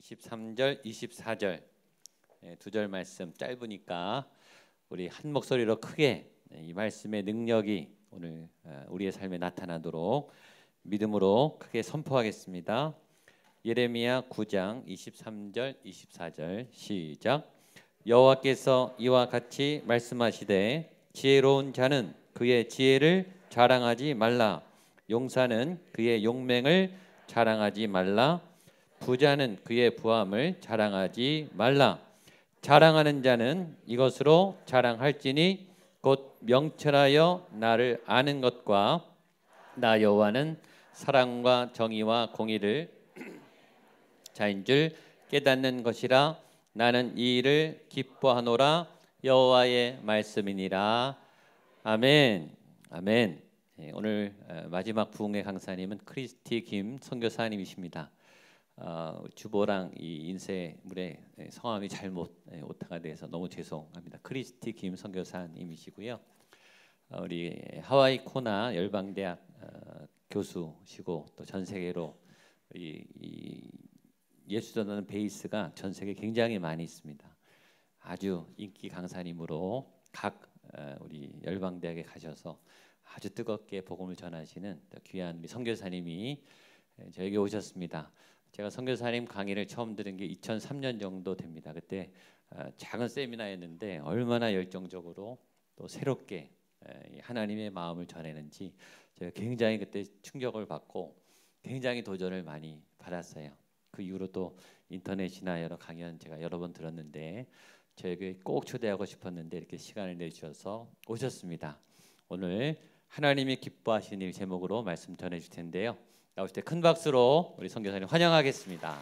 23절, 24절 두 절 말씀 짧으니까 우리 한 목소리로 크게 이 말씀의 능력이 오늘 우리의 삶에 나타나도록 믿음으로 크게 선포하겠습니다. 예레미야 9장 23절, 24절 시작. 여호와께서 이와 같이 말씀하시되 지혜로운 자는 그의 지혜를 자랑하지 말라. 용사는 그의 용맹을 자랑하지 말라. 부자는 그의 부함을 자랑하지 말라. 자랑하는 자는 이것으로 자랑할지니 곧 명철하여 나를 아는 것과 나 여호와는 사랑과 정의와 공의를 자인 줄 깨닫는 것이라. 나는 이 일을 기뻐하노라. 여호와의 말씀이니라. 아멘. 아멘. 오늘 마지막 부흥회 강사님은 크리스티 김 선교사님이십니다. 주보랑 이 인쇄물에 성함이 잘못 오타가 돼서 너무 죄송합니다. 크리스티 김 선교사님이시고요. 우리 하와이 코나 열방대학 교수시고 또 전 세계로 이 예수 전하는 베이스가 전 세계 굉장히 많이 있습니다. 아주 인기 강사님으로 각 우리 열방대학에 가셔서 아주 뜨겁게 복음을 전하시는 귀한 우리 선교사님이 저에게 오셨습니다. 제가 선교사님 강의를 처음 들은 게 2003년 정도 됩니다. 그때 작은 세미나였는데 얼마나 열정적으로 또 새롭게 하나님의 마음을 전했는지 제가 굉장히 그때 충격을 받고 굉장히 도전을 많이 받았어요. 그 이후로 또 인터넷이나 여러 강연 제가 여러 번 들었는데 저에게 꼭 초대하고 싶었는데 이렇게 시간을 내주셔서 오셨습니다. 오늘 하나님이 기뻐하시는 일 제목으로 말씀 전해줄 텐데요. 나오실 때 큰 박수로 우리 선교사님 환영하겠습니다.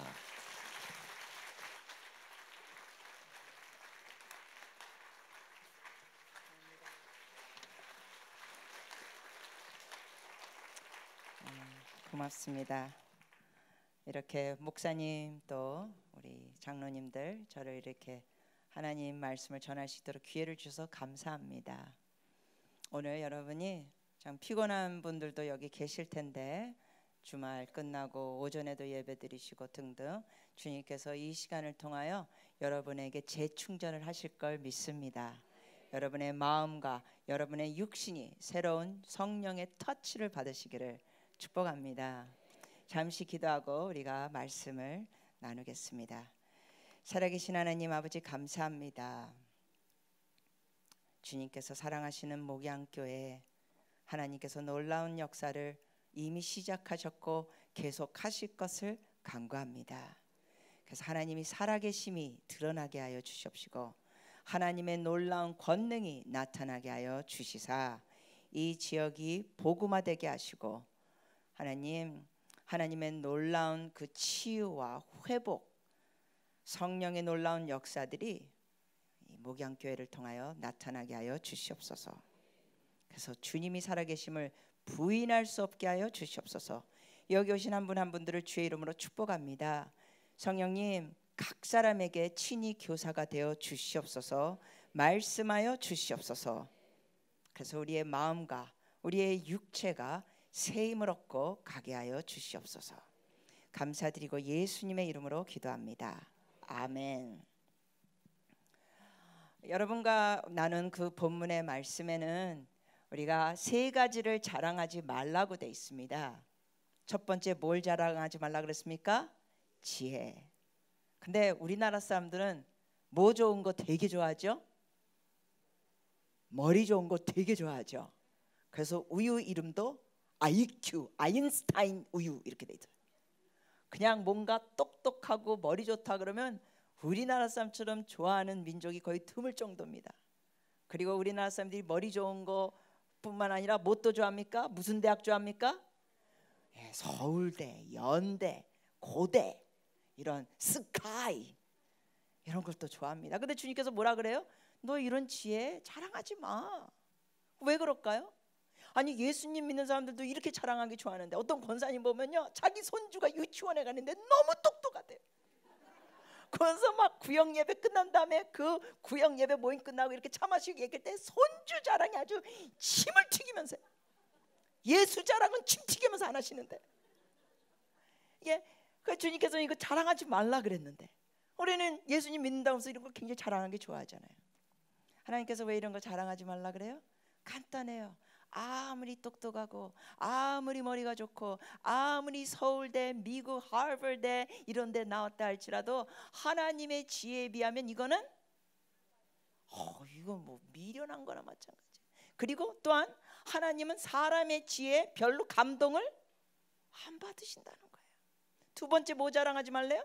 고맙습니다. 이렇게 목사님 또 우리 장로님들 저를 이렇게 하나님 말씀을 전할 수 있도록 기회를 주셔서 감사합니다. 오늘 여러분이 참 피곤한 분들도 여기 계실 텐데 주말 끝나고 오전에도 예배 드리시고 등등 주님께서 이 시간을 통하여 여러분에게 재충전을 하실 걸 믿습니다. 여러분의 마음과 여러분의 육신이 새로운 성령의 터치를 받으시기를 축복합니다. 잠시 기도하고 우리가 말씀을 나누겠습니다. 살아계신 하나님 아버지 감사합니다. 주님께서 사랑하시는 목양교회 하나님께서 놀라운 역사를 이미 시작하셨고 계속하실 것을 간구합니다. 그래서 하나님이 살아계심이 드러나게 하여 주시옵시고 하나님의 놀라운 권능이 나타나게 하여 주시사 이 지역이 복음화되게 하시고 하나님의 놀라운 그 치유와 회복 성령의 놀라운 역사들이 목양교회를 통하여 나타나게 하여 주시옵소서. 그래서 주님이 살아계심을 부인할 수 없게 하여 주시옵소서. 여기 오신 한 분 한 분들을 주의 이름으로 축복합니다. 성령님 각 사람에게 친히 교사가 되어 주시옵소서. 말씀하여 주시옵소서. 그래서 우리의 마음과 우리의 육체가 새 힘을 얻고 가게 하여 주시옵소서. 감사드리고 예수님의 이름으로 기도합니다. 아멘. 여러분과 나눈 그 본문의 말씀에는 우리가 세 가지를 자랑하지 말라고 돼 있습니다. 첫 번째 뭘 자랑하지 말라 그랬습니까? 지혜. 근데 우리나라 사람들은 뭐 좋은 거 되게 좋아하죠? 머리 좋은 거 되게 좋아하죠. 그래서 우유 이름도 IQ, 아인슈타인 우유 이렇게 돼 있어요. 그냥 뭔가 똑똑하고 머리 좋다 그러면 우리나라 사람처럼 좋아하는 민족이 거의 드물 정도입니다. 그리고 우리나라 사람들이 머리 좋은 거뿐만 아니라 뭣도 좋아합니까? 무슨 대학 좋아합니까? 서울대, 연대, 고대 이런 스카이 이런 걸 또 좋아합니다. 근데 주님께서 뭐라 그래요? 너 이런 지혜 자랑하지 마. 왜 그럴까요? 아니 예수님 믿는 사람들도 이렇게 자랑하기 좋아하는데 어떤 권사님 보면요 자기 손주가 유치원에 가는데 너무 똑똑하대요. 그래서 막 구역 예배 끝난 다음에 그 구역 예배 모임 끝나고 이렇게 차 마시고 얘기할 때 손주 자랑이 아주 침을 튀기면서 예수 자랑은 침 튀기면서 안 하시는데 이게 그 주님께서 이거 자랑하지 말라 그랬는데 우리는 예수님 믿는다고 해서 이런 거 굉장히 자랑하는 게 좋아하잖아요. 하나님께서 왜 이런 거 자랑하지 말라 그래요? 간단해요. 아무리 똑똑하고 아무리 머리가 좋고 아무리 서울대, 미국 하버드 이런 데 나왔다 할지라도 하나님의 지혜에 비하면 이거는 이건 뭐 미련한 거나 마찬가지. 그리고 또한 하나님은 사람의 지혜에 별로 감동을 안 받으신다는 거예요. 두 번째 뭐 자랑하지 말래요?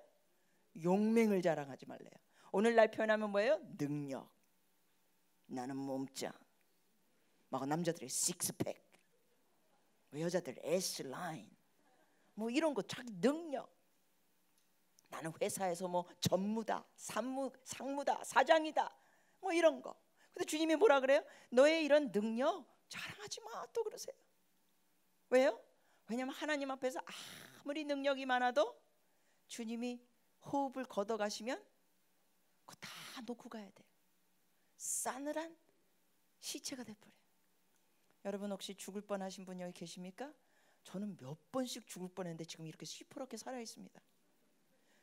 용맹을 자랑하지 말래요. 오늘날 표현하면 뭐예요? 능력. 나는 몸짱. 막 남자들이 식스팩, 여자들 S라인, 뭐 이런 거 자기 능력. 나는 회사에서 뭐 전무다, 상무다, 사장이다, 뭐 이런 거. 근데 주님이 뭐라 그래요? 너의 이런 능력 자랑하지 마. 또 그러세요. 왜요? 왜냐하면 하나님 앞에서 아무리 능력이 많아도 주님이 호흡을 걷어가시면 그거 다 놓고 가야 돼요. 싸늘한 시체가 돼버려요. 여러분 혹시 죽을 뻔하신 분 여기 계십니까? 저는 몇 번씩 죽을 뻔했는데 지금 이렇게 시퍼렇게 살아있습니다.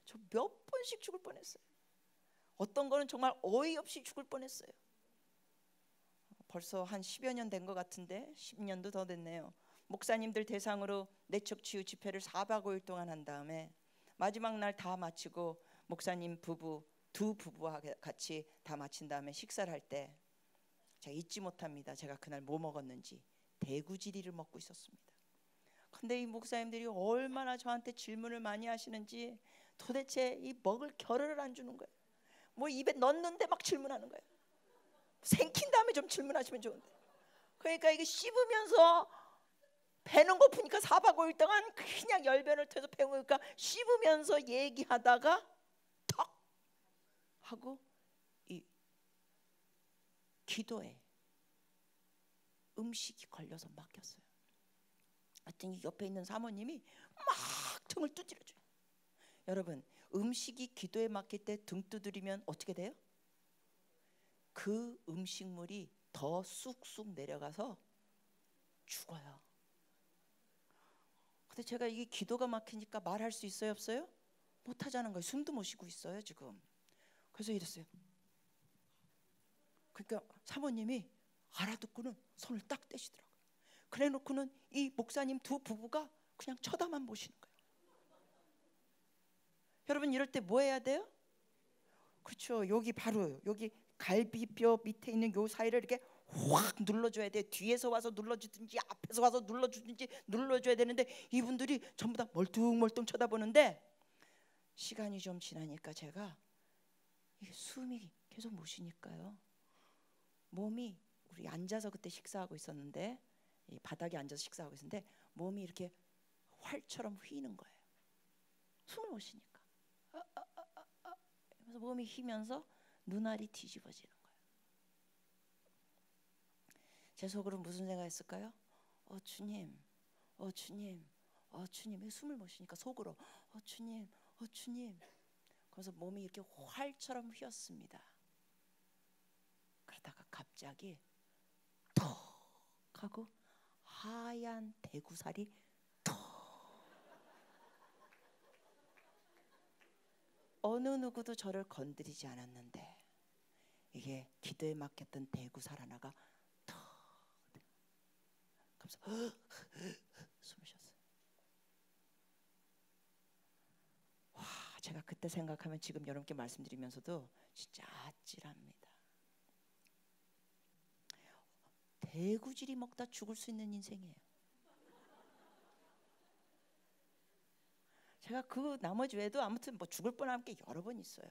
저 몇 번씩 죽을 뻔했어요. 어떤 거는 정말 어이없이 죽을 뻔했어요. 벌써 한 10여 년 된 것 같은데 10년도 더 됐네요. 목사님들 대상으로 내척치유 집회를 4박 5일 동안 한 다음에 마지막 날 다 마치고 목사님 부부 두 부부와 같이 다 마친 다음에 식사를 할 때 제가 잊지 못합니다. 제가 그날 뭐 먹었는지. 대구지리를 먹고 있었습니다. 근데 이 목사님들이 얼마나 저한테 질문을 많이 하시는지 도대체 이 먹을 겨를을 안 주는 거예요. 뭐 입에 넣는데 막 질문하는 거예요. 생긴 다음에 좀 질문하시면 좋은데. 그러니까 이게 씹으면서 배는 고프니까 4박 5일 동안 그냥 열변을 터서 배우니까 씹으면서 얘기하다가 턱 하고 이 기도에 음식이 걸려서 막혔어요. 하여튼 옆에 있는 사모님이 막 등을 두드려줘요. 여러분 음식이 기도에 막힐 때 등 두드리면 어떻게 돼요? 그 음식물이 더 쑥쑥 내려가서 죽어요. 근데 제가 이게 기도가 막히니까 말할 수 있어요 없어요? 못하자는 거예요. 숨도 못 쉬고 있어요 지금. 그래서 이랬어요. 그러니까 사모님이 알아듣고는 손을 딱 떼시더라고요. 그래 놓고는 이 목사님 두 부부가 그냥 쳐다만 보시는 거예요. 여러분 이럴 때 뭐 해야 돼요? 그렇죠. 여기 바로 여기 갈비뼈 밑에 있는 요 사이를 이렇게 확 눌러줘야 돼. 뒤에서 와서 눌러주든지 앞에서 와서 눌러주든지 눌러줘야 되는데 이분들이 전부 다 멀뚱멀뚱 쳐다보는데 시간이 좀 지나니까 제가 이게 숨이 계속 못 쉬니까요. 몸이 우리 앉아서 그때 식사하고 있었는데 이 바닥에 앉아서 식사하고 있었는데 몸이 이렇게 활처럼 휘는 거예요. 숨을 못 쉬니까. 그래서 몸이 휘면서 눈알이 뒤집어지는 거예요. 제 속으로 무슨 생각했을까요? 주님, 주님, 주님. 숨을 못 쉬니까 속으로 주님, 주님. 그래서 몸이 이렇게 활처럼 휘었습니다. 그러다가 갑자기 톡 하고 하얀 대구살이 톡. 어느 누구도 저를 건드리지 않았는데 이게 기도에 막혔던 대구살 하나가 톡. 그래서 숨을 쉬었어요. 와, 제가 그때 생각하면 지금 여러분께 말씀드리면서도 진짜 아찔합니다. 대구지리 먹다 죽을 수 있는 인생이에요. 제가 그 나머지 외에도 아무튼 뭐 죽을 뻔한 게 여러 번 있어요.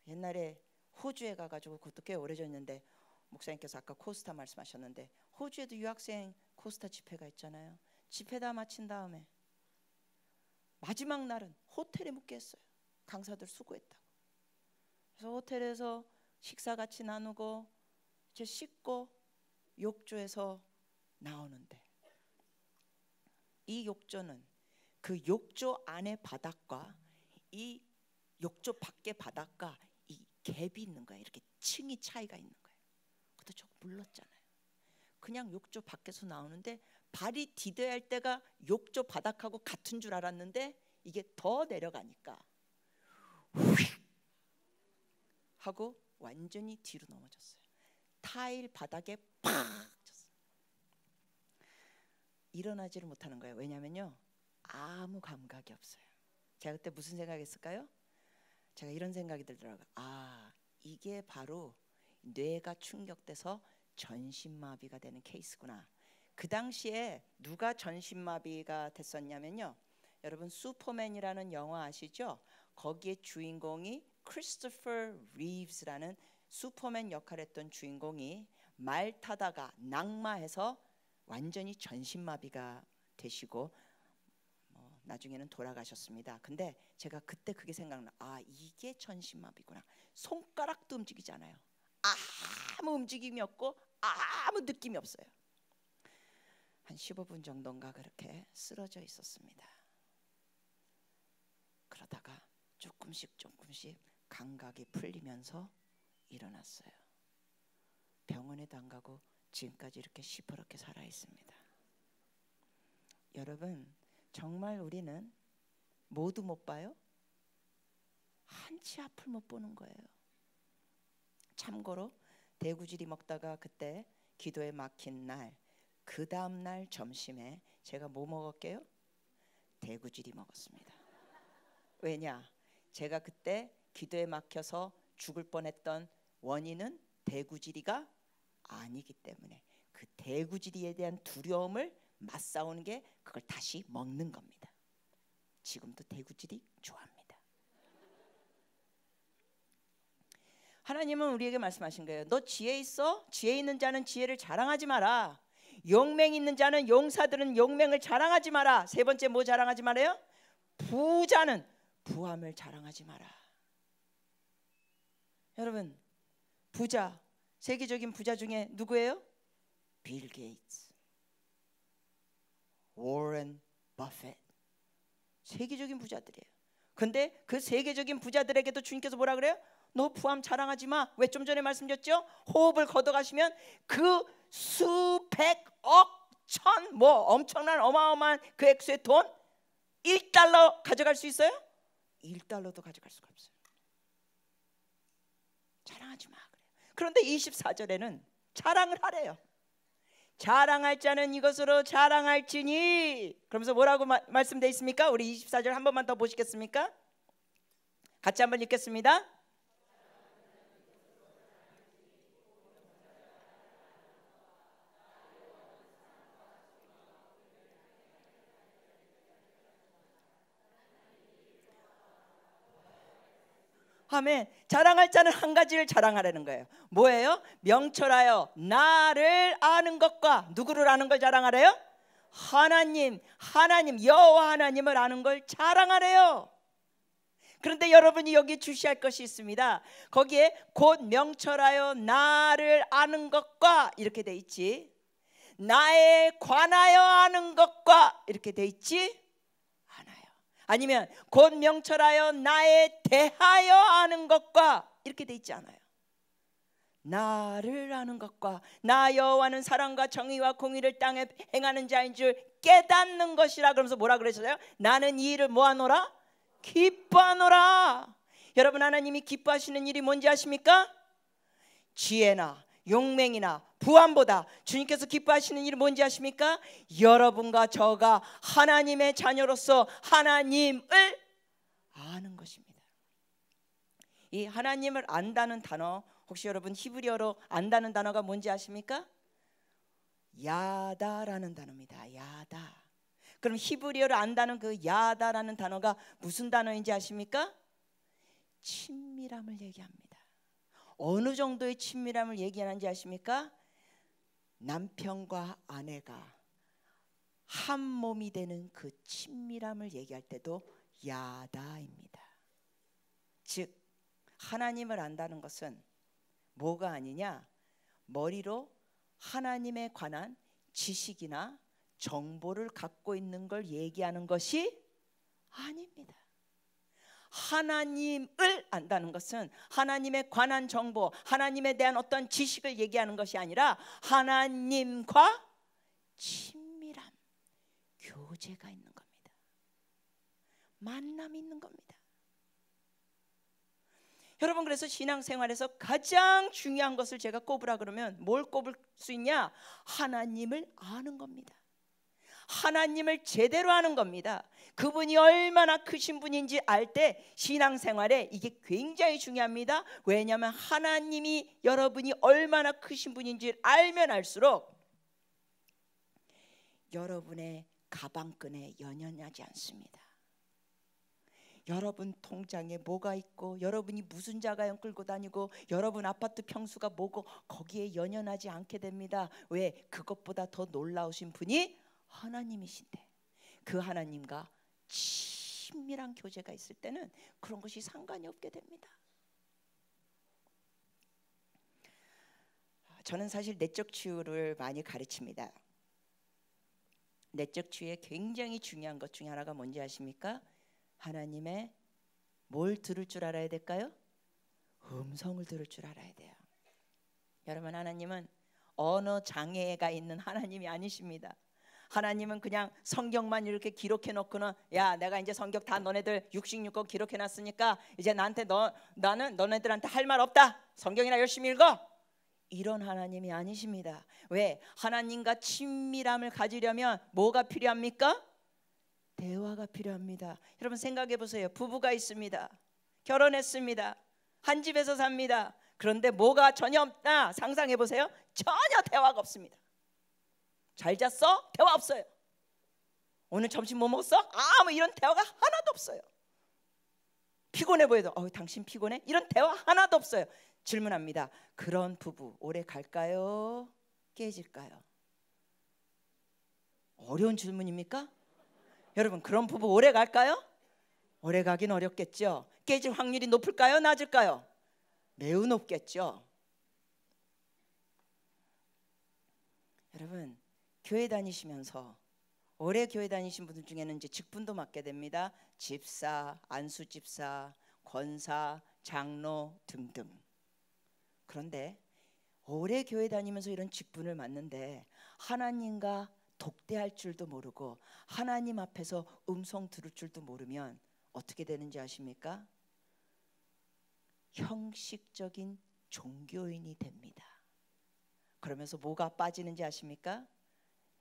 옛날에 호주에 가가지고 그것도 꽤 오래전인데 목사님께서 아까 코스타 말씀하셨는데 호주에도 유학생 코스타 집회가 있잖아요. 집회 다 마친 다음에 마지막 날은 호텔에 묵게 했어요. 강사들 수고했다고. 그래서 호텔에서 식사 같이 나누고 이제 씻고 욕조에서 나오는데 이 욕조는 그 욕조 안의 바닥과 이 욕조 밖의 바닥과 이 갭이 있는 거예요. 이렇게 층이 차이가 있는 거예요. 그것도 저 물렀잖아요. 그냥 욕조 밖에서 나오는데 발이 디뎌야 할 때가 욕조 바닥하고 같은 줄 알았는데 이게 더 내려가니까 휙 하고 완전히 뒤로 넘어졌어요. 타일 바닥에 팍 쳤어요. 일어나지를 못하는 거예요. 왜냐면요, 아무 감각이 없어요. 제가 그때 무슨 생각했을까요? 제가 이런 생각이 들더라고요. 아, 이게 바로 뇌가 충격돼서 전신마비가 되는 케이스구나. 그 당시에 누가 전신마비가 됐었냐면요, 여러분 슈퍼맨이라는 영화 아시죠? 거기에 주인공이 크리스토퍼 리브스라는 슈퍼맨 역할을 했던 주인공이 말 타다가 낙마해서 완전히 전신마비가 되시고 나중에는 돌아가셨습니다. 근데 제가 그때 그게 생각나. 아, 이게 전신마비구나. 손가락도 움직이지 않아요. 아무 움직임이 없고 아무 느낌이 없어요. 한 15분 정도인가 그렇게 쓰러져 있었습니다. 그러다가 조금씩 감각이 풀리면서 일어났어요. 병원에도 안 가고 지금까지 이렇게 시퍼렇게 살아 있습니다. 여러분, 정말 우리는 모두 못 봐요? 한치 앞을 못 보는 거예요. 참고로 대구지리 먹다가 그때 기도에 막힌 날, 그 다음 날 점심에 제가 뭐 먹었게요? 대구지리 먹었습니다. 왜냐? 제가 그때 기도에 막혀서 죽을 뻔했던 원인은 대구지리가 아니기 때문에 그 대구지리에 대한 두려움을 맞싸우는 게 그걸 다시 먹는 겁니다. 지금도 대구지리 좋아합니다. 하나님은 우리에게 말씀하신 거예요. 너 지혜 있어? 지혜 있는 자는 지혜를 자랑하지 마라. 용맹 있는 자는 용사들은 용맹을 자랑하지 마라. 세 번째 뭐 자랑하지 말아요? 부자는 부함을 자랑하지 마라. 여러분, 부자, 세계적인 부자 중에 누구예요? 빌 게이츠, 워런 버핏, 세계적인 부자들이에요. 근데 그 세계적인 부자들에게도 주님께서 뭐라 그래요? 너 부함 자랑하지 마. 왜? 좀 전에 말씀드렸죠? 호흡을 걷어가시면 그 수백억 천 뭐 엄청난 어마어마한 그 액수의 돈 1달러 가져갈 수 있어요? 1달러도 가져갈 수가 없어요. 자랑하지 마 그래요. 그런데 24절에는 자랑을 하래요. 자랑할 자는 이것으로 자랑할지니. 그러면서 뭐라고 말씀되어 있습니까? 우리 24절 한 번만 더 보시겠습니까? 같이 한번 읽겠습니다. 아멘. 자랑할 자는 한 가지를 자랑하라는 거예요. 뭐예요? 명철하여 나를 아는 것과 누구를 아는 걸 자랑하래요? 하나님 여호와 하나님을 아는 걸 자랑하래요. 그런데 여러분이 여기 주시할 것이 있습니다. 거기에 곧 명철하여 나를 아는 것과 이렇게 돼 있지, 나에 관하여 아는 것과 이렇게 돼 있지 않아요. 아니면 곧 명철하여 나에 대하여 아는 것과 이렇게 돼 있지 않아요. 나를 아는 것과 나 여호와는 사랑과 정의와 공의를 땅에 행하는 자인 줄 깨닫는 것이라. 그러면서 뭐라 그러셨어요? 나는 이 일을 뭐하노라? 기뻐하노라. 여러분, 하나님이 기뻐하시는 일이 뭔지 아십니까? 지혜나 용맹이나 부함보다 주님께서 기뻐하시는 일이 뭔지 아십니까? 여러분과 저가 하나님의 자녀로서 하나님을 아는 것입니다. 이 하나님을 안다는 단어, 혹시 여러분 히브리어로 안다는 단어가 뭔지 아십니까? 야다라는 단어입니다. 야다. 그럼 히브리어로 안다는 그 야다라는 단어가 무슨 단어인지 아십니까? 친밀함을 얘기합니다. 어느 정도의 친밀함을 얘기하는지 아십니까? 남편과 아내가 한 몸이 되는 그 친밀함을 얘기할 때도 야다입니다. 즉 하나님을 안다는 것은 뭐가 아니냐? 머리로 하나님에 관한 지식이나 정보를 갖고 있는 걸 얘기하는 것이 아닙니다. 하나님을 안다는 것은 하나님에 관한 정보, 하나님에 대한 어떤 지식을 얘기하는 것이 아니라 하나님과 친밀함, 교제가 있는 겁니다. 만남이 있는 겁니다. 여러분, 그래서 신앙생활에서 가장 중요한 것을 제가 꼽으라 그러면 뭘 꼽을 수 있냐? 하나님을 아는 겁니다. 하나님을 제대로 아는 겁니다. 그분이 얼마나 크신 분인지 알 때 신앙생활에 이게 굉장히 중요합니다. 왜냐하면 하나님이 여러분이 얼마나 크신 분인지 알면 알수록 여러분의 가방끈에 연연하지 않습니다. 여러분 통장에 뭐가 있고 여러분이 무슨 자가용 끌고 다니고 여러분 아파트 평수가 뭐고 거기에 연연하지 않게 됩니다. 왜? 그것보다 더 놀라우신 분이 하나님이신데 그 하나님과 친밀한 교제가 있을 때는 그런 것이 상관이 없게 됩니다. 저는 사실 내적 치유를 많이 가르칩니다. 내적 치유에 굉장히 중요한 것 중에 하나가 뭔지 아십니까? 하나님의 뭘 들을 줄 알아야 될까요? 음성을 들을 줄 알아야 돼요. 여러분, 하나님은 언어 장애가 있는 하나님이 아니십니다. 하나님은 그냥 성경만 이렇게 기록해 놓고는 야, 내가 이제 성경 다 너네들 66권 기록해 놨으니까 이제 나는 너네들한테 할 말 없다. 성경이나 열심히 읽어. 이런 하나님이 아니십니다. 왜? 하나님과 친밀함을 가지려면 뭐가 필요합니까? 대화가 필요합니다. 여러분 생각해 보세요. 부부가 있습니다. 결혼했습니다. 한 집에서 삽니다. 그런데 뭐가 전혀 없다. 상상해 보세요. 전혀 대화가 없습니다. 잘 잤어? 대화 없어요. 오늘 점심 뭐 먹었어? 아무 이런 대화가 하나도 없어요. 피곤해 보여도 당신 피곤해? 이런 대화 하나도 없어요. 질문합니다. 그런 부부 오래 갈까요? 깨질까요? 어려운 질문입니까? 여러분, 그런 부부 오래 갈까요? 오래 가긴 어렵겠죠. 깨질 확률이 높을까요? 낮을까요? 매우 높겠죠. 여러분, 교회 다니시면서 오래 교회 다니신 분들 중에는 이제 직분도 맡게 됩니다. 집사, 안수집사, 권사, 장로 등등. 그런데 오래 교회 다니면서 이런 직분을 맡는데 하나님과 독대할 줄도 모르고 하나님 앞에서 음성 들을 줄도 모르면 어떻게 되는지 아십니까? 형식적인 종교인이 됩니다. 그러면서 뭐가 빠지는지 아십니까?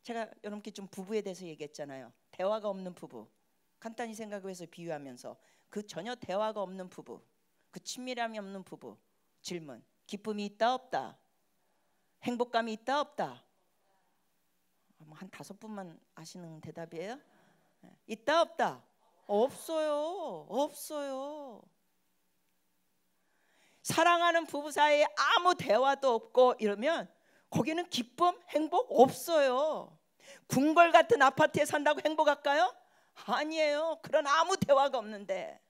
제가 여러분께 좀 부부에 대해서 얘기했잖아요. 대화가 없는 부부. 간단히 생각해서 비유하면서 그 전혀 대화가 없는 부부, 그 친밀함이 없는 부부. 질문. 기쁨이 있다 없다? 행복감이 있다 없다? 한 5분만 아시는 대답이에요? 있다 없다? 없어요. 없어요. 사랑하는 부부 사이에 아무 대화도 없고 이러면 거기는 기쁨, 행복 없어요. 궁궐 같은 아파트에 산다고 행복할까요? 아니에요. 그런 아무 대화가 없는데.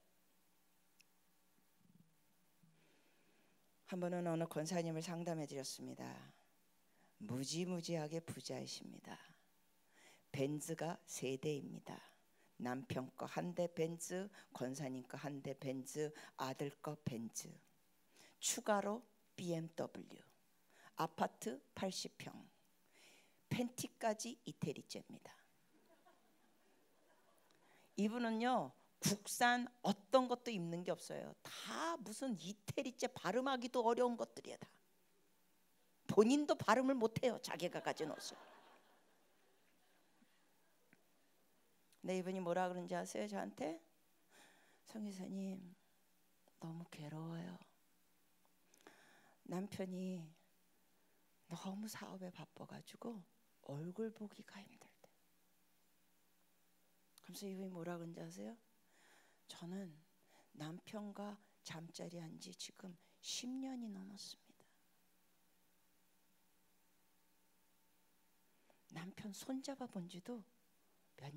한 번은 어느 권사님을 상담해 드렸습니다. 무지무지하게 부자이십니다. 벤츠가 3대입니다. 남편 거 1대 벤츠, 권사님 거 1대 벤츠, 아들 거 벤츠, 추가로 BMW, 아파트 80평, 팬티까지 이태리째입니다. 이분은요, 국산 어떤 것도 입는 게 없어요. 다 무슨 이태리째 발음하기도 어려운 것들이야. 다 본인도 발음을 못해요. 자기가 가진 옷을. 근데 이분이 뭐라 그런지 아세요? 저한테? 성교사님, 너무 괴로워요. 남편이 너무 사업에 바빠가지고 얼굴 보기가 힘들대. 그래서 이분이 뭐라 그런지 아세요? 저는 남편과 잠자리 한 지 지금 10년이 넘었습니다. 남편 손잡아 본 지도 몇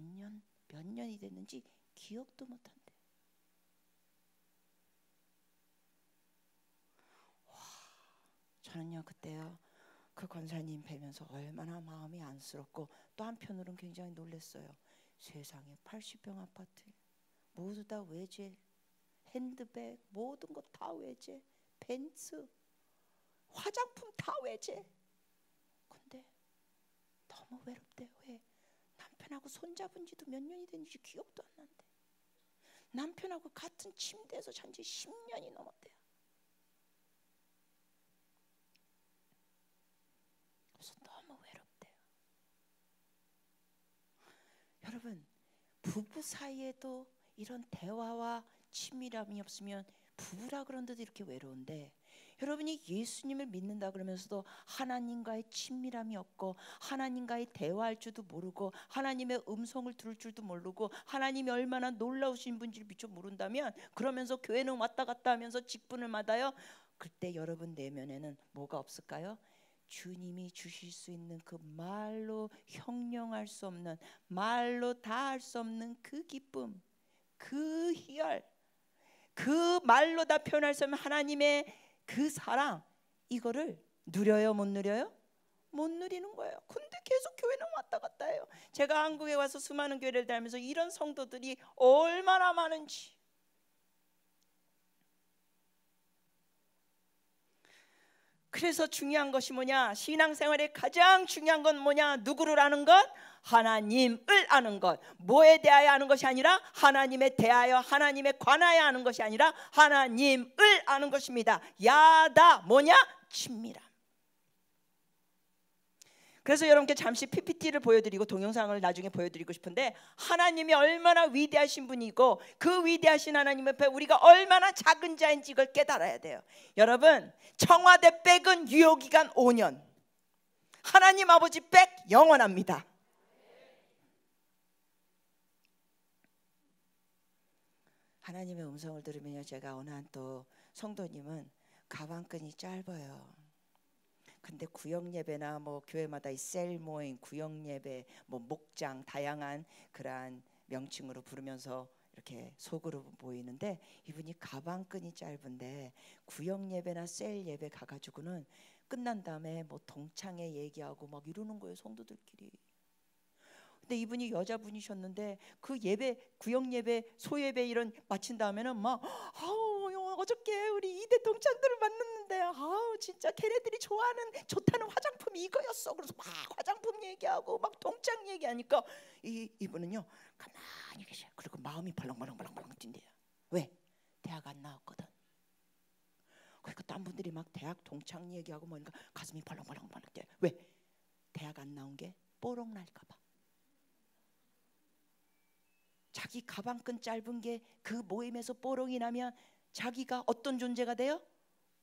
년이 됐는지 기억도 못한대. 와, 저는요 그때요 그 권사님 뵈면서 얼마나 마음이 안쓰럽고 또 한편으로는 굉장히 놀랐어요. 세상에 80평 아파트 모두 다 외제, 핸드백 모든 것 다 외제, 벤츠, 화장품 다 외제. 근데 너무 외롭대요. 왜? 남편하고 손잡은 지도 몇 년이 됐는지 기억도 안 난대. 남편하고 같은 침대에서 잔 지 10년이 넘었대요. 그래서 너무 외롭대요. 여러분, 부부 사이에도 이런 대화와 친밀함이 없으면 부부라 그런데도 이렇게 외로운데, 여러분이 예수님을 믿는다 그러면서도 하나님과의 친밀함이 없고 하나님과의 대화할 줄도 모르고 하나님의 음성을 들을 줄도 모르고 하나님이 얼마나 놀라우신 분인지를 미처 모른다면, 그러면서 교회는 왔다 갔다 하면서 직분을 받아요. 그때 여러분 내면에는 뭐가 없을까요? 주님이 주실 수 있는 그 말로 형용할 수 없는, 말로 다 할 수 없는 그 기쁨, 그 희열, 그 말로 다 표현할 수 없는 하나님의 그 사랑, 이거를 누려요? 못 누려요? 못 누리는 거예요. 근데 계속 교회는 왔다 갔다 해요. 제가 한국에 와서 수많은 교회를 다니면서 이런 성도들이 얼마나 많은지. 그래서 중요한 것이 뭐냐? 신앙생활의 가장 중요한 건 뭐냐? 누구를 아는 것? 하나님을 아는 것. 뭐에 대하여 아는 것이 아니라 하나님에 대하여, 하나님에 관하여 아는 것이 아니라 하나님을 아는 것입니다. 야다 뭐냐? 친밀함. 그래서 여러분께 잠시 PPT를 보여드리고 동영상을 나중에 보여드리고 싶은데, 하나님이 얼마나 위대하신 분이고 그 위대하신 하나님 앞에 우리가 얼마나 작은 자인지 이걸 깨달아야 돼요. 여러분, 청와대 백은 유효기간 5년, 하나님 아버지 백 영원합니다. 하나님의 음성을 들으면요, 제가 어느 한 또 성도님은 가방끈이 짧아요. 근데 구역 예배나 뭐 교회마다 이 셀 모임, 구역 예배, 뭐 목장, 다양한 그러한 명칭으로 부르면서 이렇게 속으로 보이는데, 이분이 가방끈이 짧은데 구역 예배나 셀 예배 가가지고는 끝난 다음에 뭐 동창회 얘기하고 막 이러는 거예요, 성도들끼리. 근데 이분이 여자분이셨는데 그 예배, 구역 예배, 소예배 이런 마친 다음에는 막 어저께 우리 이대 동창들을 만났는데 진짜 걔네들이 좋아하는 좋다는 화장품이 이거였어. 그래서 막 화장품 얘기하고 막 동창 얘기하니까 이분은요 가만히 계셔요. 그리고 마음이 벌렁벌렁 뛴대요. 왜? 대학 안 나왔거든. 그러니까 딴 분들이 막 대학 동창 얘기하고 뭐니까 가슴이 벌렁벌렁 뛰어요. 왜? 대학 안 나온 게 뽀록 날까 봐. 자기 가방끈 짧은 게 그 모임에서 뽀록이 나면 자기가 어떤 존재가 돼요?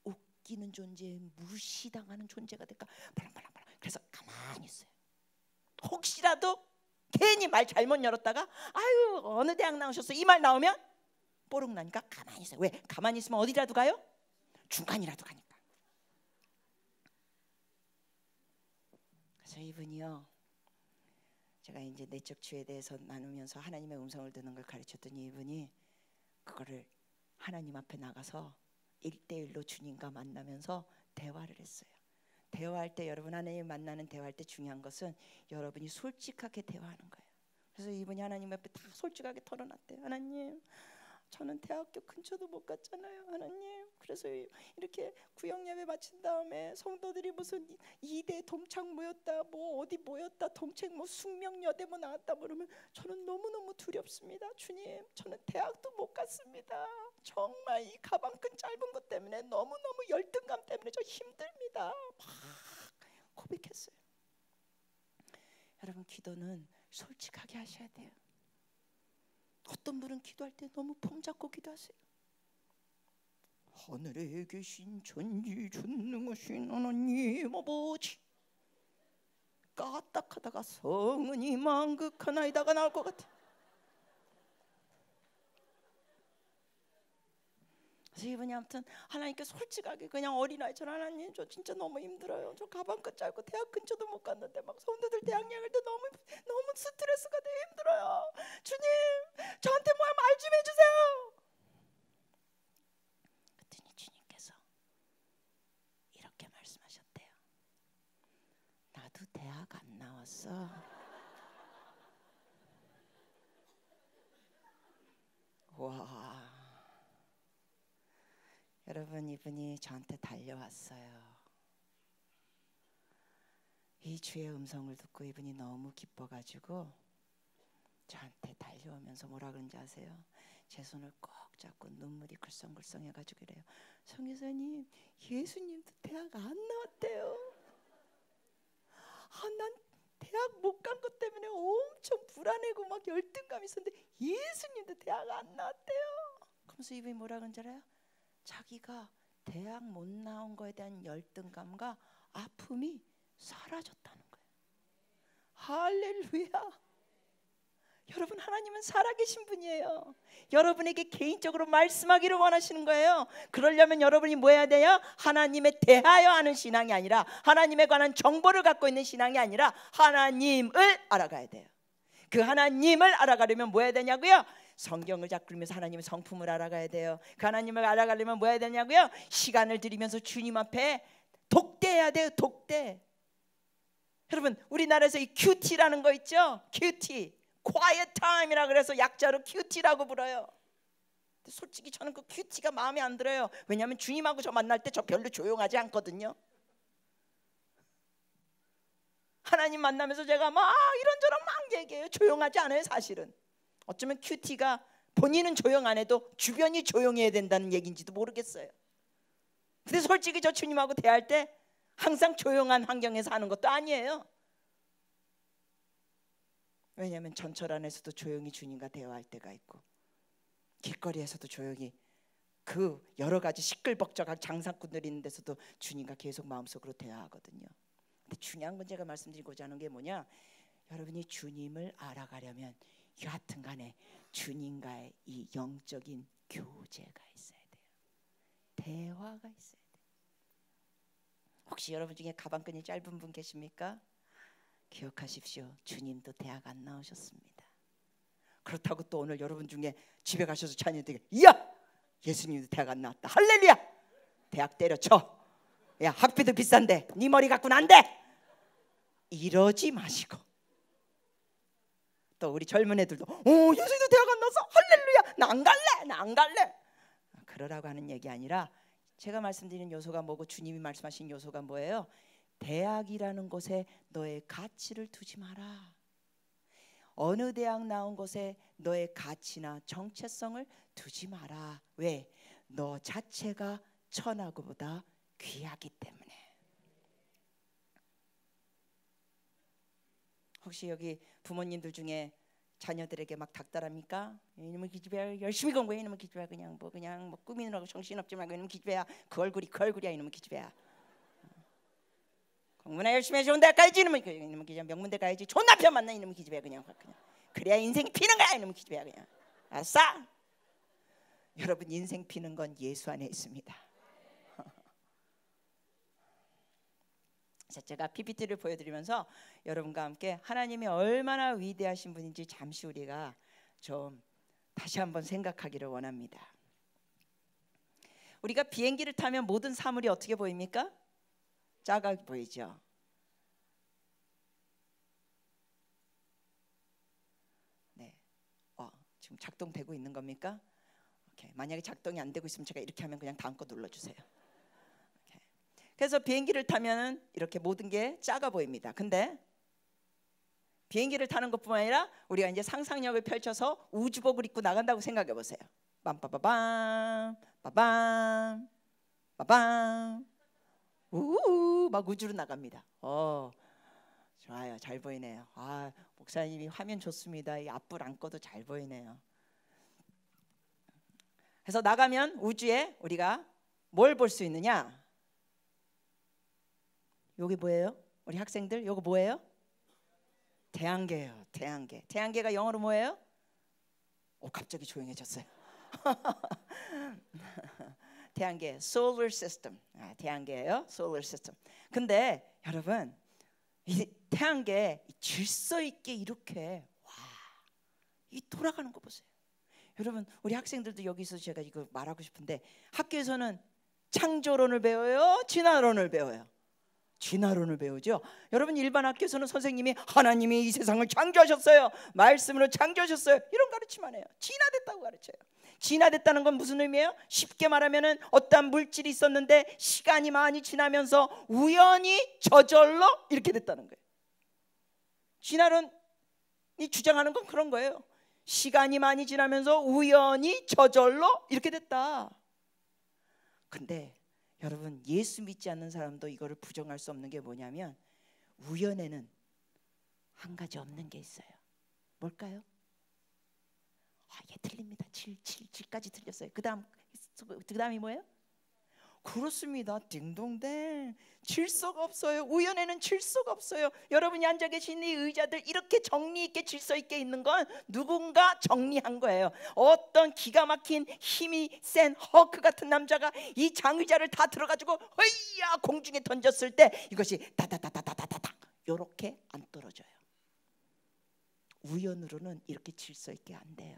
웃기는 존재, 무시당하는 존재가 될까? 발랑발랑. 그래서 가만히 있어요. 혹시라도 괜히 말 잘못 열었다가 아유 어느 대학 나오셨어 이 말 나오면 뽀록 나니까 가만히 있어요. 왜? 가만히 있으면 어디라도 가요? 중간이라도 가니까. 그래서 이분이요, 제가 이제 내적 치유에 대해서 나누면서 하나님의 음성을 듣는 걸 가르쳤더니 이분이 그거를 하나님 앞에 나가서 1대1로 주님과 만나면서 대화를 했어요. 대화할 때, 여러분 하나님 만나는 대화할 때 중요한 것은 여러분이 솔직하게 대화하는 거예요. 그래서 이분이 하나님 앞에 다 솔직하게 털어놨대요. 하나님, 저는 대학교 근처도 못 갔잖아요. 하나님, 그래서 이렇게 구역 예배 마친 다음에 성도들이 무슨 2대 동창 모였다, 뭐 어디 모였다, 동책 뭐 숙명여대 뭐 나왔다 그러면 저는 너무너무 두렵습니다. 주님, 저는 대학도 못 갔습니다. 정말 이 가방끈 짧은 것 때문에 너무너무 열등감 때문에 저 힘듭니다. 막 고백했어요. 여러분, 기도는 솔직하게 하셔야 돼요. 어떤 분은 기도할 때 너무 폼 잡고 기도하세요. 하늘에 계신 전지전능하신 하나님 아버지, 까딱하다가 성은이 만극하나이다가 나올 것 같아. 그래서 이분이 아무튼 하나님께 솔직하게 그냥 어린아이처럼, 하나님 저 진짜 너무 힘들어요. 저 가방끈 짧고 대학 근처도 못 갔는데 막 성도들 대학 여행할 때 너무 스트레스가 되게 힘들어요. 주님, 저한테 뭐 말 좀 해주세요. 그랬더니 주님께서 이렇게 말씀하셨대요. 나도 대학 안 나왔어. 와, 여러분, 이분이 저한테 달려왔어요. 이 주의 음성을 듣고 이분이 너무 기뻐가지고 저한테 달려오면서 뭐라 그런지 아세요? 제 손을 꼭 잡고 눈물이 글썽글썽 해가지고 그래요. 성교사님, 예수님도 대학 안 나왔대요. 난 대학 못 간 것 때문에 엄청 불안해고 막 열등감이 있었는데 예수님도 대학 안 나왔대요. 그러면서 이분이 뭐라 그런지 알아요? 자기가 대학 못 나온 거에 대한 열등감과 아픔이 사라졌다는 거예요. 할렐루야. 여러분, 하나님은 살아계신 분이에요. 여러분에게 개인적으로 말씀하기를 원하시는 거예요. 그러려면 여러분이 뭐 해야 돼요? 하나님에 대하여 하는 신앙이 아니라, 하나님에 관한 정보를 갖고 있는 신앙이 아니라 하나님을 알아가야 돼요. 그 하나님을 알아가려면 뭐 해야 되냐고요? 성경을 자꾸 읽으면서 하나님의 성품을 알아가야 돼요. 그 하나님을 알아가려면 뭐 해야 되냐고요? 시간을 들이면서 주님 앞에 독대해야 돼요. 독대. 여러분, 우리나라에서 이 큐티라는 거 있죠? 큐티, quiet time이라 그래서 약자로 큐티라고 불러요. 솔직히 저는 그 큐티가 마음에 안 들어요. 왜냐하면 주님하고 저 만날 때 저 별로 조용하지 않거든요. 하나님 만나면서 제가 막 이런저런 막 얘기해요. 조용하지 않아요. 사실은 어쩌면 큐티가 본인은 조용 안 해도 주변이 조용해야 된다는 얘기인지도 모르겠어요. 근데 솔직히 저 주님하고 대할 때 항상 조용한 환경에서 하는 것도 아니에요. 왜냐하면 전철 안에서도 조용히 주님과 대화할 때가 있고, 길거리에서도 조용히 그 여러 가지 시끌벅적한 장사꾼들이 있는 데서도 주님과 계속 마음속으로 대화하거든요. 근데 중요한 건 제가 말씀드리고자 하는 게 뭐냐, 여러분이 주님을 알아가려면 여하튼 간에 주님과의 이 영적인 교제가 있어야 돼요. 대화가 있어야 돼요. 혹시 여러분 중에 가방끈이 짧은 분 계십니까? 기억하십시오. 주님도 대학 안 나오셨습니다. 그렇다고 또 오늘 여러분 중에 집에 가셔서 자녀들에게 이야! 예수님도 대학 안 나왔다. 할렐루야! 대학 때려쳐. 야, 학비도 비싼데 네 머리 갖고는 안 돼. 이러지 마시고, 또 우리 젊은 애들도 예수님도 대학 안 나왔어. 할렐루야! 나 안 갈래. 나 안 갈래. 그러라고 하는 얘기 아니라, 제가 말씀드리는 요소가 뭐고 주님이 말씀하신 요소가 뭐예요? 대학이라는 곳에 너의 가치를 두지 마라. 어느 대학 나온 곳에 너의 가치나 정체성을 두지 마라. 왜? 너 자체가 천하고보다 귀하기 때문에. 혹시 여기 부모님들 중에 자녀들에게 막 닥달합니까? 이놈의 기집애야, 열심히 공부해. 이놈의 기집애야, 그냥 뭐 꾸미느라고 정신없지 말고 이놈의 기집애야, 그 얼굴이야, 이놈의 기집애야. 공부나 열심히 해, 좋은 대학 가야지. 이놈의 기집애, 명문대 가야지. 좋은 남편 만나. 이놈의 기집애야, 그냥 그래야 인생이 피는 거야. 이놈의 기집애야, 그냥. 알았어? 여러분, 인생 피는 건 예수 안에 있습니다. 제가 PPT를 보여드리면서 여러분과 함께 하나님이 얼마나 위대하신 분인지 잠시 우리가 좀 다시 한번 생각하기를 원합니다. 우리가 비행기를 타면 모든 사물이 어떻게 보입니까? 작아 보이죠. 네, 지금 작동되고 있는 겁니까? 오케이. 만약에 작동이 안 되고 있으면 제가 이렇게 하면 그냥 다음 거 눌러주세요. 그래서 비행기를 타면 이렇게 모든 게 작아 보입니다. 근데 비행기를 타는 것뿐만 아니라 우리가 이제 상상력을 펼쳐서 우주복을 입고 나간다고 생각해 보세요. 빰빠바밤 빠밤 빠밤 우우 막 우주로 나갑니다. 좋아요. 잘 보이네요. 목사님이 화면 좋습니다. 이 앞불 안 꺼도 잘 보이네요. 그래서 나가면 우주에 우리가 뭘 볼 수 있느냐? 여기 뭐예요? 우리 학생들, 요거 뭐예요? 태양계예요. 태양계. 태양계가 영어로 뭐예요? 갑자기 조용해졌어요. 태양계, solar system. 태양계예요. solar system. 근데 여러분, 이 태양계 질서 있게 이렇게 이 돌아가는 거 보세요. 여러분, 우리 학생들도 여기서 제가 이거 말하고 싶은데, 학교에서는 창조론을 배워요? 진화론을 배워요? 진화론을 배우죠. 여러분, 일반 학교에서는 선생님이 하나님이 이 세상을 창조하셨어요, 말씀으로 창조하셨어요, 이런 가르치만 해요. 진화됐다고 가르쳐요. 진화됐다는 건 무슨 의미예요? 쉽게 말하면은 어떤 물질이 있었는데 시간이 많이 지나면서 우연히 저절로 이렇게 됐다는 거예요. 진화론 주장하는 건 그런 거예요. 시간이 많이 지나면서 우연히 저절로 이렇게 됐다. 근데 여러분, 예수 믿지 않는 사람도 이거를 부정할 수 없는 게 뭐냐면 우연에는 한 가지 없는 게 있어요. 뭘까요? 얘 틀립니다. 7까지 틀렸어요. 그 다음이 뭐예요? 그렇습니다. 딩동댕. 질서가 없어요. 우연에는 질서가 없어요. 여러분이 앉아 계신 이 의자들 이렇게 정리 있게 질서 있게 있는 건 누군가 정리한 거예요. 어떤 기가 막힌 힘이 센 허크 같은 남자가 이 장의자를 다 들어가지고 허이야 공중에 던졌을 때 이것이 다다다다다다다 이렇게 안 떨어져요. 우연으로는 이렇게 질서 있게 안 돼요.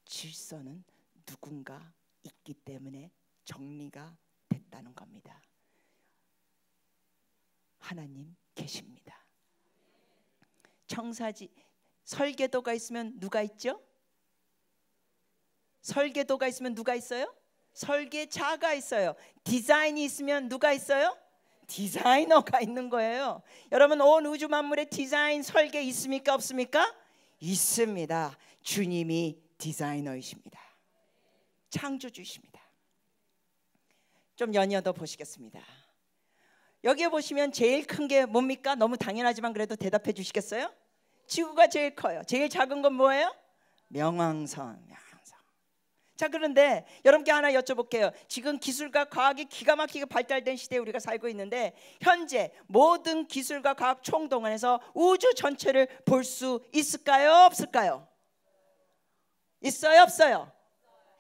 질서는 누군가 있기 때문에 정리가 됐다는 겁니다. 하나님 계십니다. 청사지 설계도가 있으면 누가 있죠? 설계도가 있으면 누가 있어요? 설계자가 있어요. 디자인이 있으면 누가 있어요? 디자이너가 있는 거예요. 여러분, 온 우주 만물의 디자인 설계 있습니까? 없습니까? 있습니다. 주님이 디자이너이십니다. 창조주이십니다. 좀 연이어서 보시겠습니다. 여기에 보시면 제일 큰 게 뭡니까? 너무 당연하지만 그래도 대답해 주시겠어요? 지구가 제일 커요. 제일 작은 건 뭐예요? 명왕성. 자, 그런데 여러분께 하나 여쭤볼게요. 지금 기술과 과학이 기가 막히게 발달된 시대에 우리가 살고 있는데 현재 모든 기술과 과학 총동원해서 우주 전체를 볼 수 있을까요? 없을까요? 있어요? 없어요?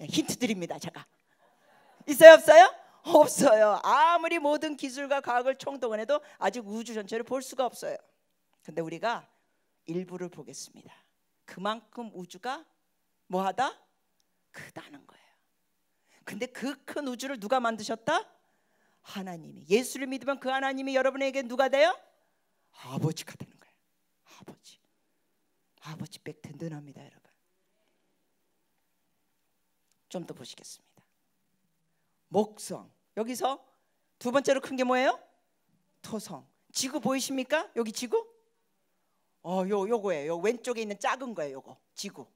힌트 드립니다. 제가 있어요? 없어요? 없어요. 아무리 모든 기술과 과학을 총동원해도 아직 우주 전체를 볼 수가 없어요. 근데 우리가 일부를 보겠습니다. 그만큼 우주가 뭐하다? 크다는 거예요. 근데 그 큰 우주를 누가 만드셨다? 하나님이. 예수를 믿으면 그 하나님이 여러분에게 누가 돼요? 아버지가 되는 거예요. 아버지 백 든든합니다, 여러분. 좀 더 보시겠습니다. 목성. 여기서 두 번째로 큰 게 뭐예요? 토성. 지구 보이십니까? 여기 지구? 요거예요. 요 왼쪽에 있는 작은 거예요. 요거 지구.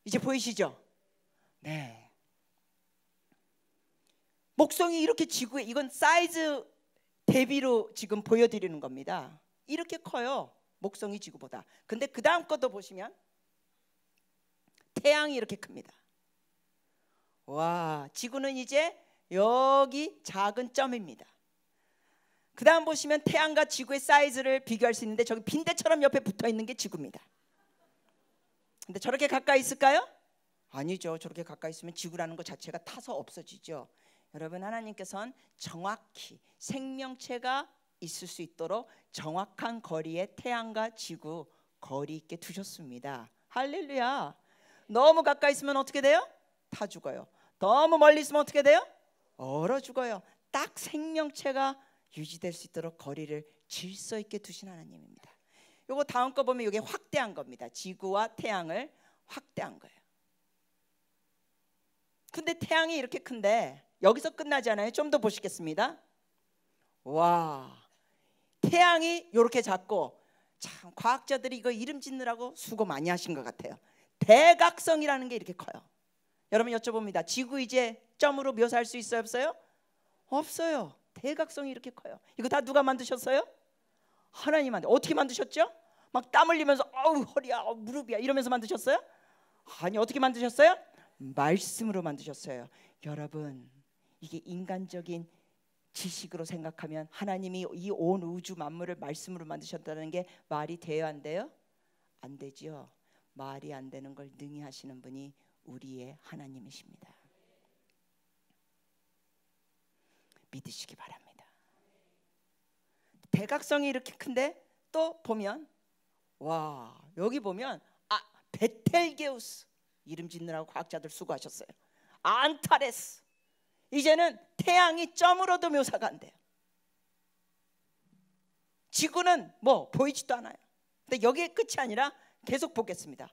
이제 보이시죠? 네. 목성이 이렇게 지구에, 이건 사이즈 대비로 지금 보여드리는 겁니다. 이렇게 커요. 목성이 지구보다. 근데 그 다음 것도 보시면 태양이 이렇게 큽니다. 와, 지구는 이제 여기 작은 점입니다. 그 다음 보시면 태양과 지구의 사이즈를 비교할 수 있는데 저기 빈대처럼 옆에 붙어 있는 게 지구입니다. 근데 저렇게 가까이 있을까요? 아니죠. 저렇게 가까이 있으면 지구라는 것 자체가 타서 없어지죠. 여러분, 하나님께서는 정확히 생명체가 있을 수 있도록 정확한 거리에 태양과 지구 거리 있게 두셨습니다. 할렐루야. 너무 가까이 있으면 어떻게 돼요? 타 죽어요. 너무 멀리 있으면 어떻게 돼요? 얼어 죽어요. 딱 생명체가 유지될 수 있도록 거리를 질서 있게 두신 하나님입니다. 요거 다음 거 보면 이게 확대한 겁니다. 지구와 태양을 확대한 거예요. 근데 태양이 이렇게 큰데 여기서 끝나지 않아요. 좀 더 보시겠습니다. 와, 태양이 이렇게 작고, 참 과학자들이 이거 이름 짓느라고 수고 많이 하신 것 같아요. 대각성이라는 게 이렇게 커요. 여러분 여쭤봅니다. 지구 이제 점으로 묘사할 수 있어요? 없어요? 없어요. 대각성이 이렇게 커요. 이거 다 누가 만드셨어요? 하나님한테. 어떻게 만드셨죠? 막 땀 흘리면서 아우 허리야, 무릎이야 이러면서 만드셨어요? 아니, 어떻게 만드셨어요? 말씀으로 만드셨어요. 여러분, 이게 인간적인 지식으로 생각하면 하나님이 이 온 우주 만물을 말씀으로 만드셨다는 게 말이 돼요, 안 돼요? 안 되죠. 말이 안 되는 걸 능히 하시는 분이 우리의 하나님이십니다. 믿으시기 바랍니다. 대각성이 이렇게 큰데 또 보면, 와, 여기 보면 베텔게우스 이름 짓느라고 과학자들 수고하셨어요. 안타레스. 이제는 태양이 점으로도 묘사가 안 돼요. 지구는 뭐 보이지도 않아요. 근데 여기에 끝이 아니라 계속 보겠습니다.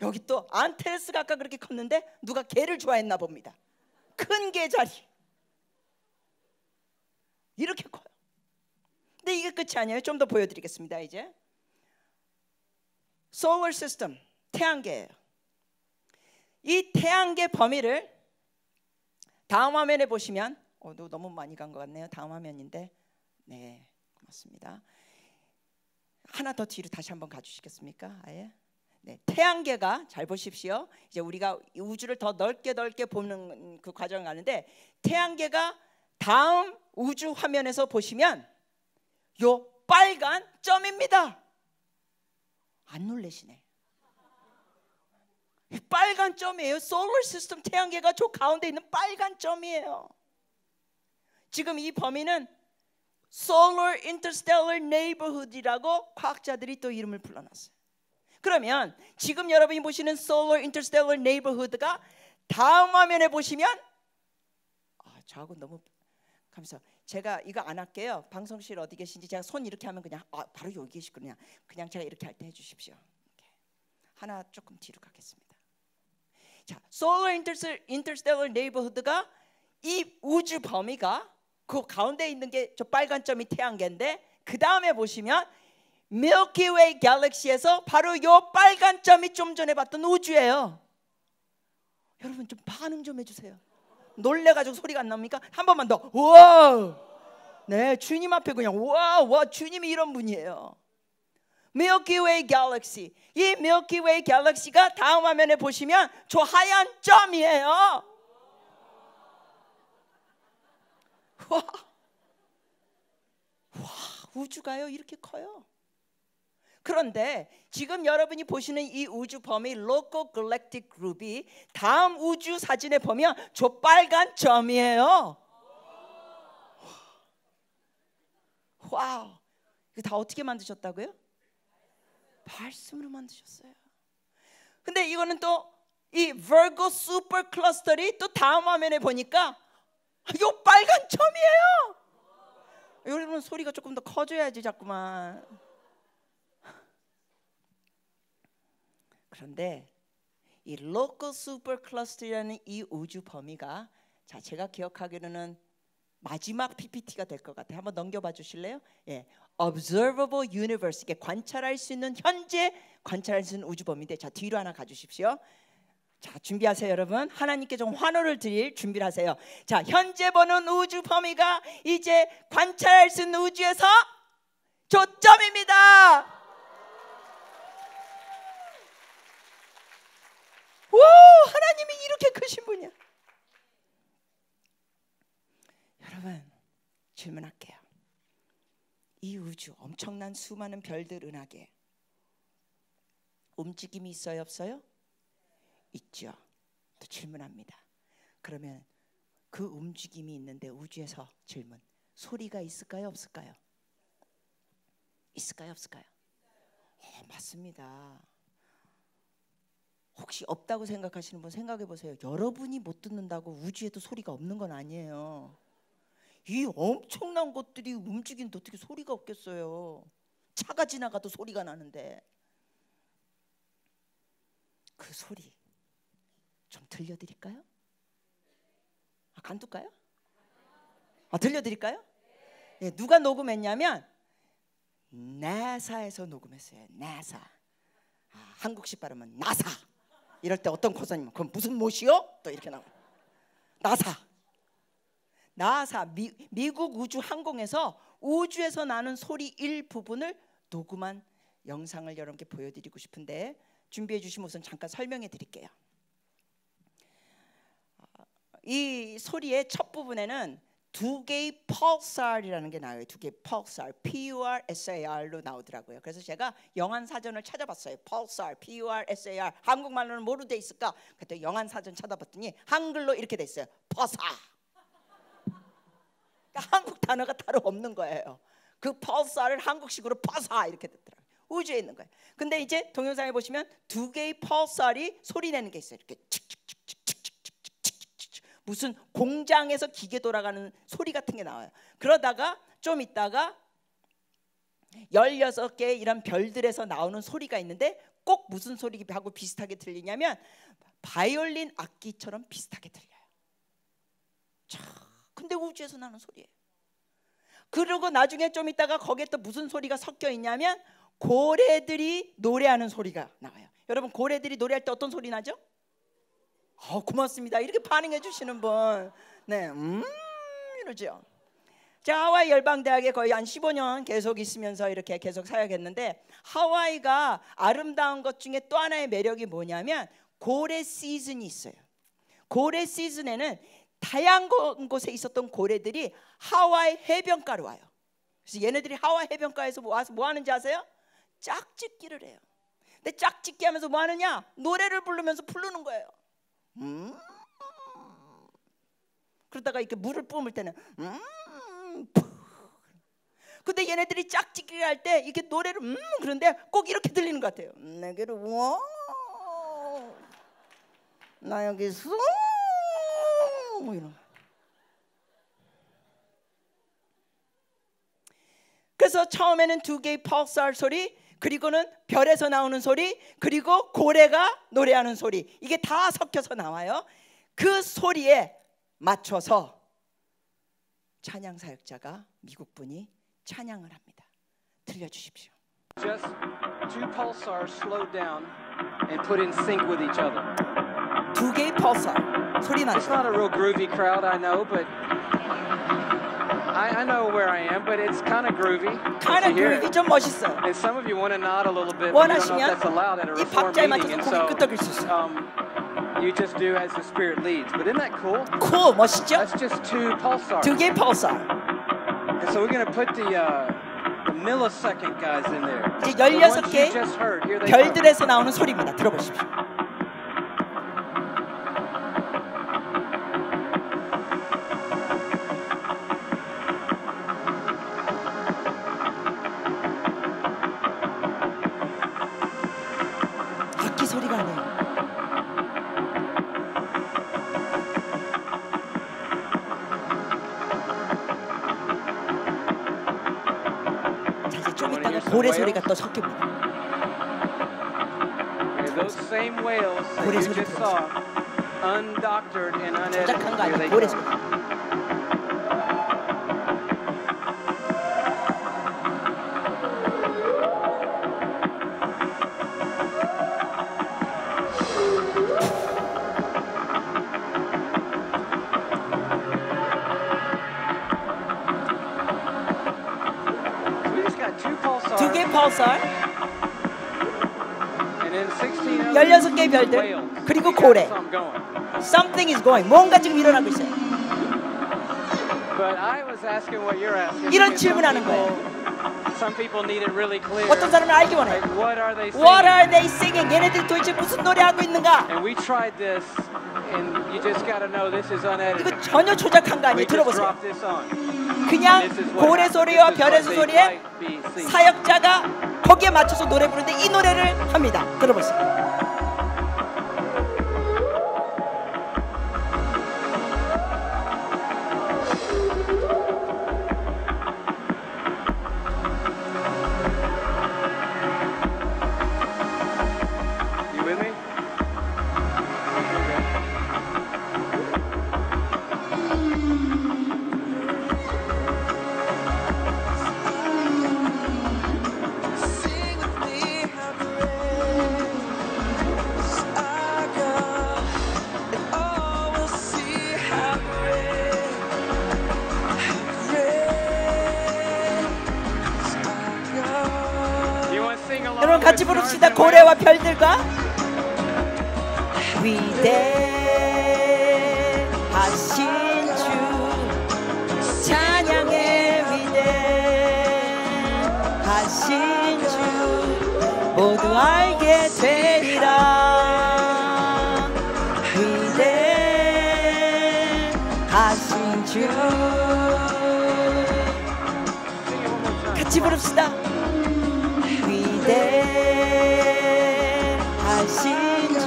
여기 또 안타레스가 아까 그렇게 컸는데 누가 개를 좋아했나 봅니다. 큰 개 자리 이렇게 커요. 근데 이게 끝이 아니에요. 좀 더 보여드리겠습니다. 이제 solar system, 태양계예요. 이 태양계 범위를 다음 화면에 보시면 너무 많이 간 것 같네요. 다음 화면인데, 네, 고맙습니다. 하나 더 뒤로 다시 한번 가주시겠습니까? 아예. 네, 태양계가 잘 보십시오. 이제 우리가 우주를 더 넓게 보는 그 과정을 가는데, 태양계가 다음 우주 화면에서 보시면 요 빨간 점입니다. 안 놀라시네. 빨간 점이에요. 솔라 시스템 태양계가 저 가운데 있는 빨간 점이에요. 지금 이 범위는 Solar Interstellar Neighborhood이라고 과학자들이 또 이름을 불러놨어요. 그러면 지금 여러분이 보시는 Solar Interstellar Neighborhood가 다음 화면에 보시면 저하고 너무 감사. 제가 이거 안 할게요. 방송실 어디 계신지 제가 손 이렇게 하면 그냥 바로 여기 계시거든요. 그냥 제가 이렇게 할 때 해주십시오. 이렇게. 하나 조금 뒤로 가겠습니다. 자, Solar Interstellar Neighborhood가 이 우주 범위가 그 가운데 있는 게 저 빨간 점이 태양계인데, 그 다음에 보시면 Milky Way 갤럭시에서 바로 요 빨간 점이 좀 전에 봤던 우주예요. 여러분 좀 반응 좀 해주세요. 놀래가지고 소리가 안 나옵니까? 한 번만 더. 우와! 네, 주님 앞에 그냥 와 주님이 이런 분이에요. Milky Way 갤럭시. 이 Milky Way 갤럭시가 다음 화면에 보시면 저 하얀 점이에요. 와, 우주가요 이렇게 커요. 그런데 지금 여러분이 보시는 이 우주 범위 Local Galactic Group이 다음 우주 사진에 보면 저 빨간 점이에요. 와우, 이거 다 어떻게 만드셨다고요? 말씀으로 만드셨어요. 근데 이거는 또 이 Virgo Super Cluster이 또 다음 화면에 보니까 요 빨간 점이에요. 여러분 소리가 조금 더 커져야지 자꾸만. 그런데 이 Local Super Cluster이라는 이 우주 범위가 제가 기억하기로는 마지막 PPT가 될 것 같아요. 한번 넘겨봐 주실래요? 예, Observable Universe, 이게 관찰할 수 있는 현재 관찰할 수 있는 우주 범위인데, 자 뒤로 하나 가주십시오. 자 준비하세요 여러분. 하나님께 좀 환호를 드릴 준비를 하세요. 자 현재 보는 우주 범위가 이제 관찰할 수 있는 우주에서 조점입니다. 오, 하나님이 이렇게 크신 분이야. 여러분 질문할게요. 이 우주 엄청난 수많은 별들 은하계 움직임이 있어요 없어요? 있죠. 또 질문합니다. 그러면 그 움직임이 있는데 우주에서 질문, 소리가 있을까요 없을까요? 있을까요 없을까요? 맞습니다. 혹시 없다고 생각하시는 분 생각해 보세요. 여러분이 못 듣는다고 우주에도 소리가 없는 건 아니에요. 이 엄청난 것들이 움직이는데 어떻게 소리가 없겠어요? 차가 지나가도 소리가 나는데. 그 소리 좀 들려드릴까요? 간둘까요? 들려드릴까요? 네, 누가 녹음했냐면 나사에서 녹음했어요. 나사. 한국식 발음은 나사. 이럴 때 어떤 고사님 그럼 무슨 못이요? 또 이렇게 나와요. 나사. 미국 우주 항공에서 우주에서 나는 소리 일부분을 녹음한 영상을 여러분께 보여드리고 싶은데, 준비해 주시면 우선 잠깐 설명해 드릴게요. 이 소리의 첫 부분에는 두 개의 pulsar이라는 게 나와요. 두 개의 pulsar, P-U-R-S-A-R로 나오더라고요. 그래서 제가 영한 사전을 찾아봤어요. pulsar, P-U-R-S-A-R. 한국말로는 뭐로 돼 있을까? 그때 영한 사전 찾아봤더니 한글로 이렇게 돼 있어요. 퍼사. 그러니까 한국 단어가 따로 없는 거예요. 그 pulsar을 한국식으로 퍼사 이렇게 됐더라고요. 우주에 있는 거예요. 근데 이제 동영상에 보시면 두 개의 pulsar이 소리 내는 게 있어요. 이렇게 무슨 공장에서 기계 돌아가는 소리 같은 게 나와요. 그러다가 좀 있다가 16개의 이런 별들에서 나오는 소리가 있는데 꼭 무슨 소리하고 비슷하게 들리냐면 바이올린 악기처럼 비슷하게 들려요. 자, 근데 우주에서 나는 소리예요. 그리고 나중에 좀 있다가 거기에 또 무슨 소리가 섞여 있냐면 고래들이 노래하는 소리가 나와요. 여러분 고래들이 노래할 때 어떤 소리 나죠? 고맙습니다. 이렇게 반응해 주시는 분. 네, 이러죠. 제가 하와이 열방대학에 거의 한 15년 계속 있으면서 이렇게 계속 사역했는데 하와이가 아름다운 것 중에 또 하나의 매력이 뭐냐면 고래 시즌이 있어요. 고래 시즌에는 다양한 곳에 있었던 고래들이 하와이 해변가로 와요. 그래서 얘네들이 하와이 해변가에서 와서 뭐 하는지 아세요? 짝짓기를 해요. 근데 짝짓기 하면서 뭐 하느냐? 노래를 부르면서 부르는 거예요. 그러다가 이렇게 물을 뿜을 때는 근데 얘네들이 짝짓기를 할 때 이렇게 노래를 그런데 꼭 이렇게 들리는 것 같아요. 내게로 와, 나 여기 있어, 뭐 이런. 그래서 처음에는 두 개의 펄스알 소리, 그리고는 별에서 나오는 소리, 그리고 고래가 노래하는 소리, 이게 다 섞여서 나와요. 그 소리에 맞춰서 찬양 사역자가 미국 분이 찬양을 합니다. 들려주십시오. Just two pulsars slowed down and put in sync with each other. 두 개의 펄살 소리 나죠. It's not a real groovy crowd, I know, but I know where I am, but it's kind of groovy. kind of groovy, 좀 멋있어요. And some of you want to nod a little bit, but you don't know if that's allowed at a 이 reform 박자에 meeting, 맞춰서 and 고개 so 끄덕일 수 있어요. you just do as the Spirit leads. But isn't that cool? cool, 멋있죠? That's just two pulsars. 두 개의 펄살. And so we're going to put the millisecond guys in there. 이제 The ones you 16개 just heard, here they come. 별들에서 나오는 소리입니다. 들어보십시오. 악기 소리가 아니에요. 자, 이제 좀 있다가 고래 소리가 또 섞입니다. Those same whales that 고래 you 소리 just saw, undoctored and 조작한 거 unedited, here they 아니에요. 고래 come. 소리. We just got two pulsars 두 개의 펄살, and then 16 other 16개의 별들, whales. 그리고 We got 고래. something going. Something is going. 뭔가 지금 일어나고 있어요. But I was asking what you're asking. 이런 because 질문하는 거예요. some people need it really clear. 어떤 사람은 알기 원해요. Like, what are they What singing? are they singing? 얘네들이 도대체 무슨 노래하고 있는가? And we tried this, and you just got to know this is unedited. 이거 전혀 조작한 거 We 아니에요. just 들어보세요. dropped this on. 그냥 This is what 고래 happened. 소리와 This is 별의 what they 소리에 might be singing. 사역자가 거기에 맞춰서 노래 부르는데 이 노래를 합니다. 들어보세요. You with me? Sing with me how great is our God, and all will see how great is our God. You want to sing along? 여러분 같이 with stars 부릅시다. and 고래와 whales? 별들과 위대하신 주 찬양의 위대하신 주 모두 알게 되리라. 위대하신 주 Sing it one more time. 같이 부릅시다. 위대하신 주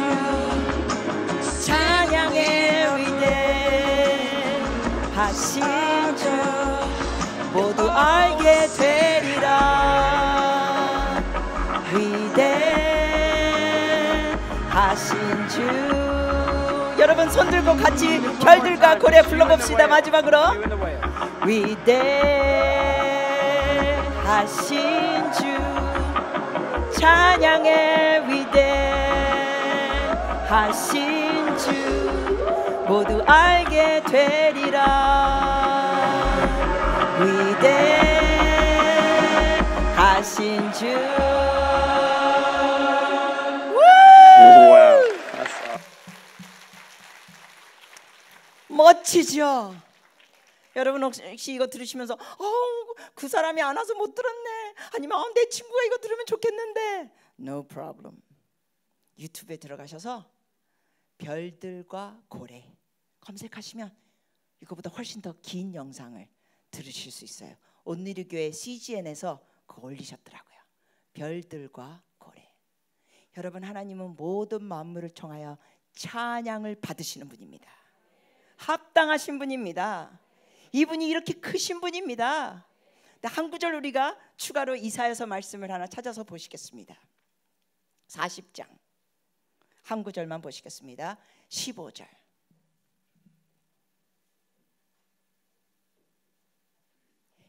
찬양의 위대하신 주 모두 알게 되리라. 위대하신 주. 여러분 손 들고 같이 별들과 고래 불러봅시다. 마지막으로 You and the whale. 위대하신 주 찬양의 위대하신 주 모두 알게 되리라. 위대하신 주. Wow. 멋지죠? 여러분 혹시 이거 들으시면서 그 사람이 안 와서 못 들었네, 아니면 내 친구가 이거 들으면 좋겠는데, No problem. 유튜브에 들어가셔서 별들과 고래 검색하시면 이거보다 훨씬 더 긴 영상을 들으실 수 있어요. 온누리교회 CGN에서 그거 올리셨더라고요. 별들과 고래. 여러분, 하나님은 모든 만물을 통하여 찬양을 받으시는 분입니다. 합당하신 분입니다. 이분이 이렇게 크신 분입니다. 한 구절 우리가 추가로 이사야서 말씀을 하나 찾아서 보시겠습니다. 40장 한 구절만 보시겠습니다. 15절.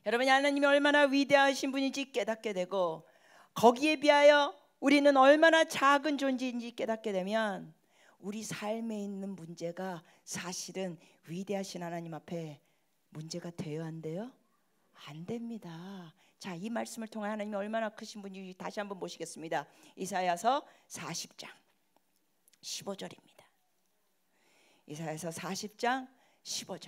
여러분이 하나님이 얼마나 위대하신 분인지 깨닫게 되고, 거기에 비하여 우리는 얼마나 작은 존재인지 깨닫게 되면 우리 삶에 있는 문제가 사실은 위대하신 하나님 앞에 문제가 돼요, 안 돼요? 안 됩니다. 자, 이 말씀을 통해 하나님이 얼마나 크신 분인지 다시 한번 보시겠습니다. 이사야서 40장 15절입니다. 이사야서 40장 15절.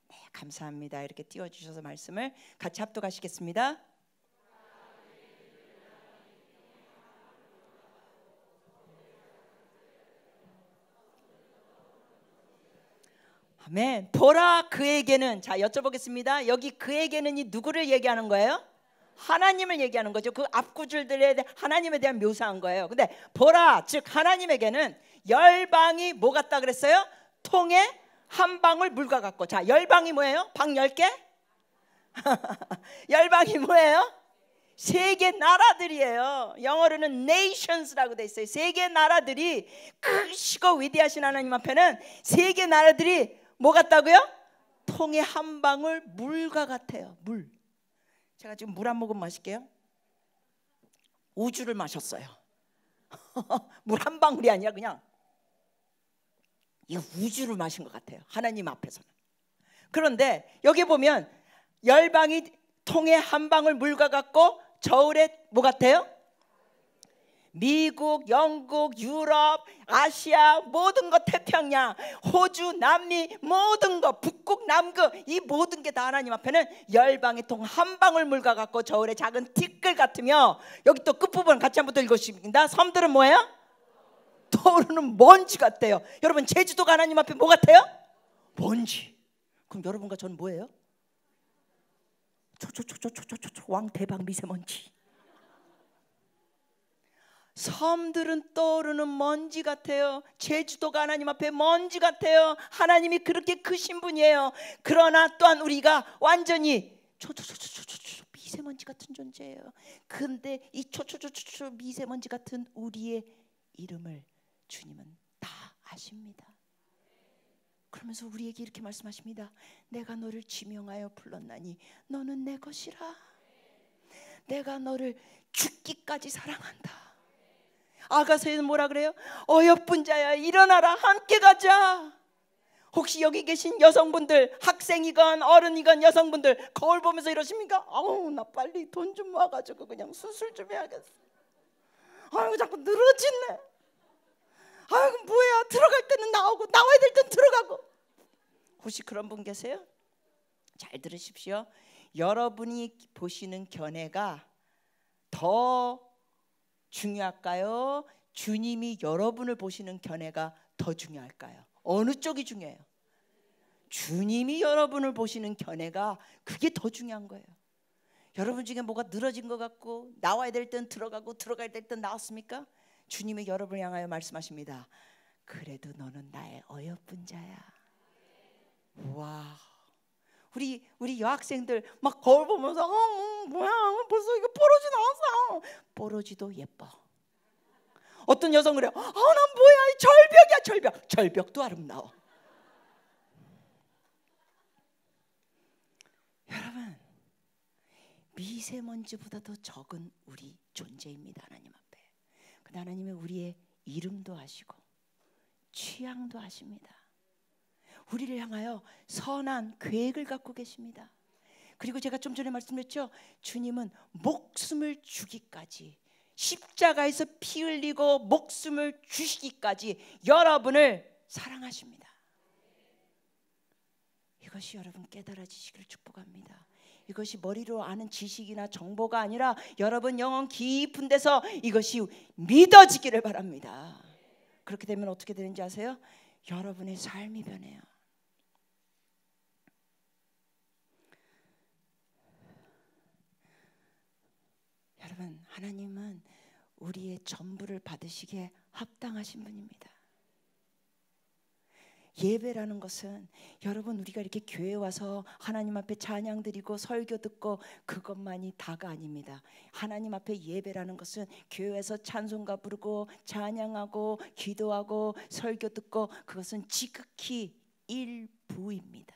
네, 감사합니다. 이렇게 띄워주셔서 말씀을 같이 합독하시겠습니다. 아멘. 보라 그에게는, 자 여쭤보겠습니다. 여기 그에게는 이 누구를 얘기하는 거예요? 하나님을 얘기하는 거죠. 그 앞구줄들에 하나님에 대한 묘사한 거예요. 근데 보라, 즉 하나님에게는 열방이 뭐 같다 그랬어요? 통에 한 방울 물과 같고. 자, 열방이 뭐예요? 방 10개? 열방이 뭐예요? 세계 나라들이에요. 영어로는 nations라고 돼 있어요. 세계 나라들이, 크시고 위대하신 하나님 앞에는 세계 나라들이 뭐 같다고요? 통에 한 방울 물과 같아요. 물. 제가 지금 물 한 모금 마실게요. 우주를 마셨어요. 물 한 방울이 아니라 그냥 이 우주를 마신 것 같아요, 하나님 앞에서는. 그런데 여기 보면 열방이 통에 한 방울 물과 같고, 저울에 뭐 같아요? 미국, 영국, 유럽, 아시아 모든 것, 태평양, 호주, 남미 모든 것, 북극, 남극, 이 모든 게 다 하나님 앞에는 열방의 통 한 방울 물과 같고 저울의 작은 티끌 같으며, 여기 또 끝부분 같이 한번 더 읽으십니다. 섬들은 뭐예요? 떠오르는 먼지 같대요. 여러분, 제주도가 하나님 앞에 뭐 같아요? 먼지. 그럼 여러분과 저는 뭐예요? 왕대박 미세먼지. 섬들은 떠오르는 먼지 같아요. 제주도가 하나님 앞에 먼지 같아요. 하나님이 그렇게 크신 분이에요. 그러나 또한 우리가 완전히 미세먼지 같은 존재예요. 근데 이 미세먼지 같은 우리의 이름을 주님은 다 아십니다. 그러면서 우리에게 이렇게 말씀하십니다. 내가 너를 지명하여 불렀나니 너는 내 것이라. 내가 너를 죽기까지 사랑한다. 아가서에는 뭐라 그래요? 어여쁜 자야 일어나라, 함께 가자. 혹시 여기 계신 여성분들, 학생이건 어른이건 여성분들 거울 보면서 이러십니까? 아우, 나 빨리 돈 좀 모아가지고 그냥 수술 좀 해야겠어. 아이고, 자꾸 늘어지네. 아이고, 뭐야, 들어갈 때는 나오고 나와야 될 때는 들어가고. 혹시 그런 분 계세요? 잘 들으십시오. 여러분이 보시는 견해가 더 중요할까요? 주님이 여러분을 보시는 견해가 더 중요할까요? 어느 쪽이 중요해요? 주님이 여러분을 보시는 견해가, 그게 더 중요한 거예요. 여러분 중에 뭐가 늘어진 것 같고 나와야 될 때는 들어가고 들어가야 될 때는 나왔습니까? 주님이 여러분을 향하여 말씀하십니다. 그래도 너는 나의 어여쁜 자야. 와, 우리 여학생들 막 거울 보면서 뭐야, 벌써 이거 뽀로지 나왔어. 뽀로지도 예뻐. 어떤 여성 그래요. 난 뭐야, 절벽이야, 절벽. 절벽도 아름다워. 여러분, 미세먼지보다 더 적은 우리 존재입니다, 하나님 앞에. 하나님은 우리의 이름도 아시고 취향도 아십니다. 우리를 향하여 선한 계획을 갖고 계십니다. 그리고 제가 좀 전에 말씀드렸죠. 주님은 목숨을 주기까지, 십자가에서 피 흘리고 목숨을 주시기까지 여러분을 사랑하십니다. 이것이 여러분 깨달아지시기를 축복합니다. 이것이 머리로 아는 지식이나 정보가 아니라 여러분 영혼 깊은 데서 이것이 믿어지기를 바랍니다. 그렇게 되면 어떻게 되는지 아세요? 여러분의 삶이 변해요. 여러분, 하나님은 우리의 전부를 받으시기에 합당하신 분입니다. 예배라는 것은 여러분 우리가 이렇게 교회 와서 하나님 앞에 찬양 드리고 설교 듣고 그것만이 다가 아닙니다. 하나님 앞에 예배라는 것은 교회에서 찬송가 부르고 찬양하고 기도하고 설교 듣고 그것은 지극히 일부입니다.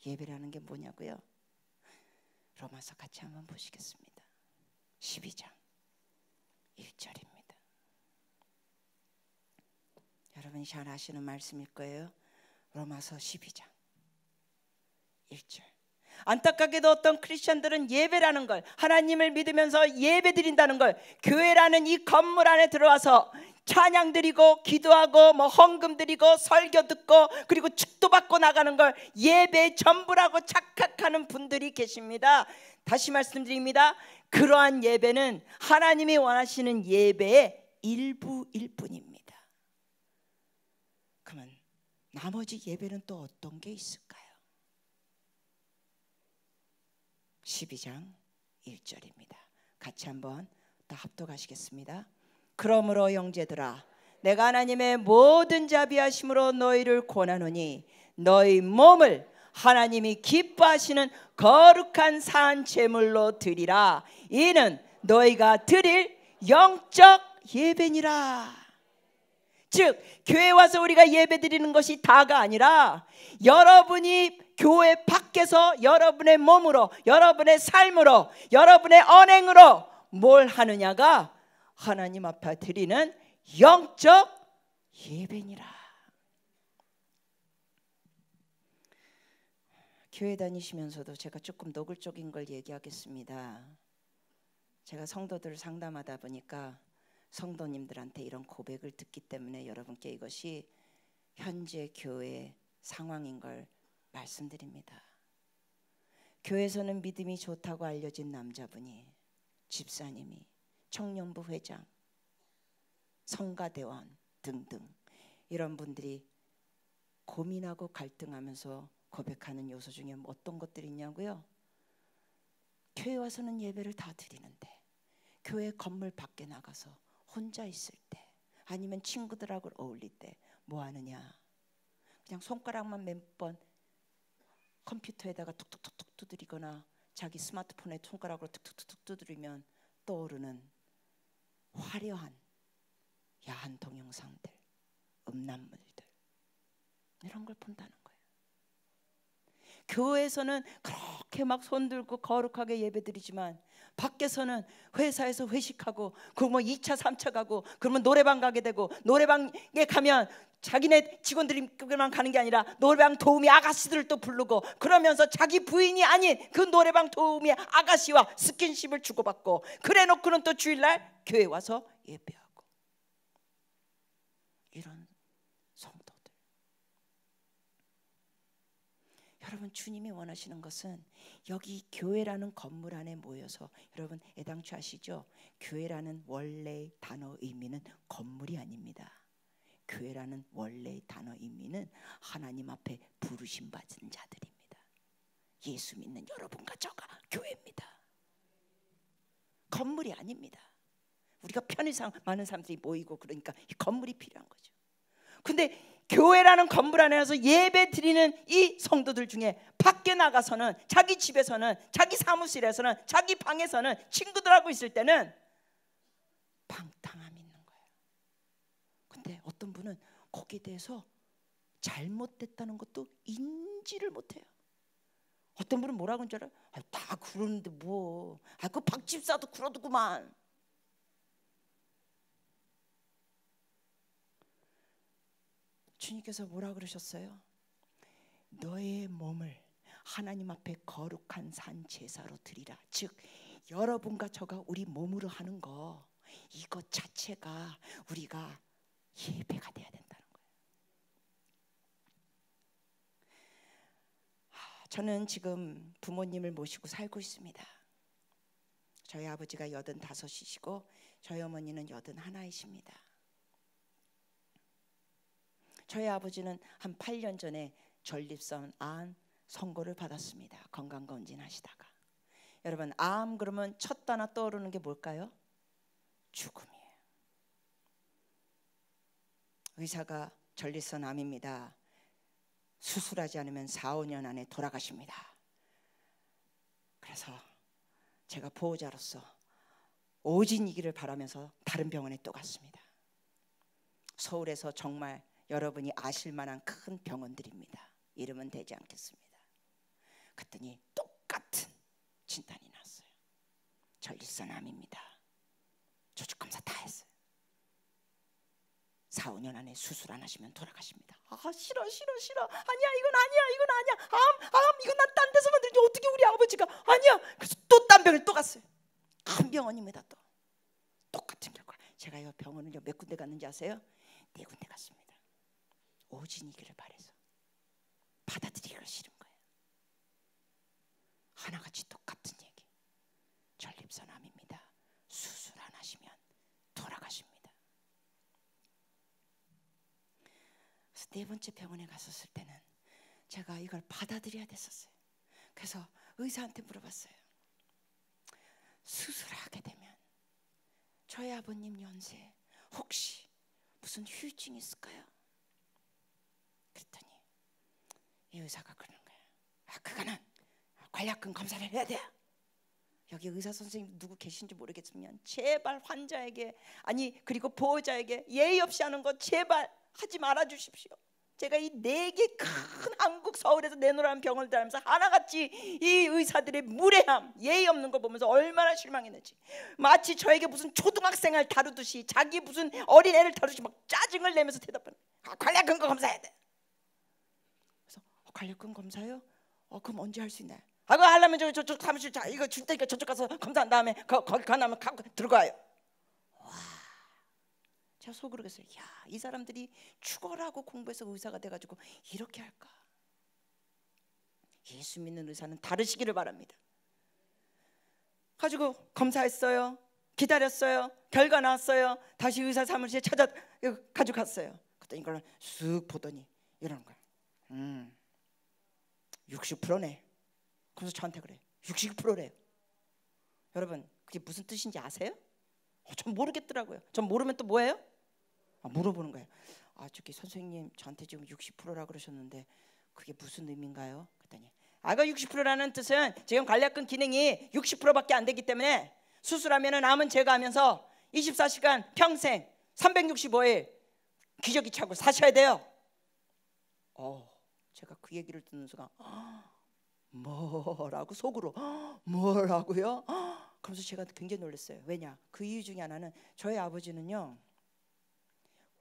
예배라는 게 뭐냐고요? 로마서 같이 한번 보시겠습니다. 12장 1절입니다. 여러분이 잘 아시는 말씀일 거예요. 로마서 12장 1절. 안타깝게도 어떤 크리스천들은 예배라는 걸, 하나님을 믿으면서 예배 드린다는 걸, 교회라는 이 건물 안에 들어와서 찬양 드리고 기도하고 뭐 헌금 드리고 설교 듣고 그리고 축도 받고 나가는 걸 예배의 전부라고 착각하는 분들이 계십니다. 다시 말씀드립니다. 그러한 예배는 하나님이 원하시는 예배의 일부일 뿐입니다. 그러면 나머지 예배는 또 어떤 게 있을까요? 12장 1절입니다. 같이 한번 다 합독하시겠습니다. 그러므로 형제들아, 내가 하나님의 모든 자비하심으로 너희를 권하노니 너희 몸을 하나님이 기뻐하시는 거룩한 산 제물로 드리라. 이는 너희가 드릴 영적 예배니라. 즉 교회 와서 우리가 예배 드리는 것이 다가 아니라 여러분이 교회 밖에서 여러분의 몸으로, 여러분의 삶으로, 여러분의 언행으로 뭘 하느냐가 하나님 앞에 드리는 영적 예배니라. 교회 다니시면서도 제가 조금 노골적인 걸 얘기하겠습니다. 제가 성도들을 상담하다 보니까 성도님들한테 이런 고백을 듣기 때문에 여러분께 이것이 현재 교회 상황인 걸 말씀드립니다. 교회에서는 믿음이 좋다고 알려진 남자분이, 집사님이, 청년부 회장, 성가대원 등등 이런 분들이 고민하고 갈등하면서 고백하는 요소 중에 어떤 것들이 있냐고요? 교회 와서는 예배를 다 드리는데 교회 건물 밖에 나가서 혼자 있을 때 아니면 친구들하고 어울릴 때 뭐 하느냐? 그냥 손가락만 몇 번 컴퓨터에다가 툭툭툭툭 두드리거나 자기 스마트폰에 손가락으로 툭툭툭툭 두드리면 떠오르는 화려한 야한 동영상들, 음란물들 이런 걸 본다는 거예요. 교회에서는 그렇게 막 손들고 거룩하게 예배드리지만 밖에서는 회사에서 회식하고 그리고 뭐 2차 3차 가고 그러면 노래방 가게 되고 노래방에 가면 자기네 직원들만 가는 게 아니라 노래방 도우미 아가씨들을 또 부르고 그러면서 자기 부인이 아닌 그 노래방 도우미 아가씨와 스킨십을 주고받고 그래 놓고는 또 주일날 교회 와서 예배하고 이런 성도들. 여러분 주님이 원하시는 것은 여기 교회라는 건물 안에 모여서 여러분 애당초 아시죠? 교회라는 원래의 단어 의미는 건물이 아닙니다. 교회라는 원래의 단어 의미는 하나님 앞에 부르심 받은 자들입니다. 예수 믿는 여러분과 저가 교회입니다. 건물이 아닙니다. 우리가 편의상 많은 사람들이 모이고 그러니까 이 건물이 필요한 거죠. 근데 교회라는 건물 안에서 예배 드리는 이 성도들 중에 밖에 나가서는 자기 집에서는 자기 사무실에서는 자기 방에서는 친구들하고 있을 때는 방탕함이 있는 거예요. 근데 어떤 분은 거기에 대해서 잘못됐다는 것도 인지를 못해요. 어떤 분은 뭐라고 하는 줄 알아요? 다 그러는데 뭐, 그 박 집사도 그러더구만. 주님께서 뭐라 그러셨어요? 너의 몸을 하나님 앞에 거룩한 산 제사로 드리라. 즉 여러분과 저가 우리 몸으로 하는 거 이것 자체가 우리가 예배가 돼야 된다는 거예요. 저는 지금 부모님을 모시고 살고 있습니다. 저희 아버지가 85이시고 저희 어머니는 81이십니다. 저희 아버지는 한 8년 전에 전립선 암 선고를 받았습니다. 건강검진 하시다가. 여러분 암 그러면 첫 단어 떠오르는 게 뭘까요? 죽음이에요. 의사가 전립선 암입니다. 수술하지 않으면 4, 5년 안에 돌아가십니다. 그래서 제가 보호자로서 오진이기를 바라면서 다른 병원에 또 갔습니다. 서울에서 정말 여러분이 아실 만한 큰 병원들입니다. 이름은 대지 않겠습니다. 그랬더니 똑같은 진단이 났어요. 전립선 암입니다. 조직검사 다 했어요. 4, 5년 안에 수술 안 하시면 돌아가십니다. 아 싫어. 아니야 이건 아니야. 암 이건 난 딴 데서 만들지 어떻게 우리 아버지가 아니야. 그래서 또 딴 병을 또 갔어요. 큰 병원입니다. 또 똑같은 결과. 제가 이 병원을 몇 군데 갔는지 아세요? 4군데 갔습니다. 오진이기를 바래서 받아들이기가 싫은 거예요. 하나같이 똑같은 얘기. 전립선 암입니다. 수술 안 하시면 돌아가십니다. 그래서 4번째 병원에 갔었을 때는 제가 이걸 받아들여야 됐었어요. 그래서 의사한테 물어봤어요. 수술하게 되면 저희 아버님 연세 혹시 무슨 후유증이 있을까요? 그랬더니 이 의사가 그러는 거예요. 그거는 관략근 검사를 해야 돼요. 여기 의사 선생님 누구 계신지 모르겠으면 제발 환자에게 아니 그리고 보호자에게 예의 없이 하는 거 제발 하지 말아 주십시오. 제가 이 4개 큰 한국 서울에서 내놓으라는 병원을 다니면서 하나같이 이 의사들의 무례함 예의 없는 거 보면서 얼마나 실망했는지 마치 저에게 무슨 초등학생을 다루듯이 자기 무슨 어린애를 다루듯이 막 짜증을 내면서 대답하는 관략근 검사해야 돼. 그래서 관략근 검사요? 그럼 언제 할 수 있나요? 그거 하려면 저 사무실 자 이거 줄 테니까 저쪽 가서 검사한 다음에 거기 가면 들어가요. 와, 제가 속으로 그랬어요. 야, 이 사람들이 죽어라고 공부해서 의사가 돼가지고 이렇게 할까? 예수 믿는 의사는 다르시기를 바랍니다. 가지고 검사했어요. 기다렸어요. 결과 나왔어요. 다시 의사 사무실에 찾아 가지고 갔어요. 그랬더니 이걸 쓱 보더니 이러는 거예요. 60%네. 그래서 저한테 그래. 60%래요. 여러분 그게 무슨 뜻인지 아세요? 전 모르겠더라고요. 전 모르면 또 뭐예요? 물어보는 거예요. 저기 선생님 저한테 지금 60%라 그러셨는데 그게 무슨 의미인가요? 그랬더니 그 60%라는 뜻은 지금 관략근 기능이 60%밖에 안 되기 때문에 수술하면은 암은 제거하면서 24시간 평생 365일 기저귀 차고 사셔야 돼요. 제가 그 얘기를 듣는 순간 뭐라고 속으로 뭐라고요? 그러면서 제가 굉장히 놀랐어요. 왜냐? 그 이유 중에 하나는 저희 아버지는요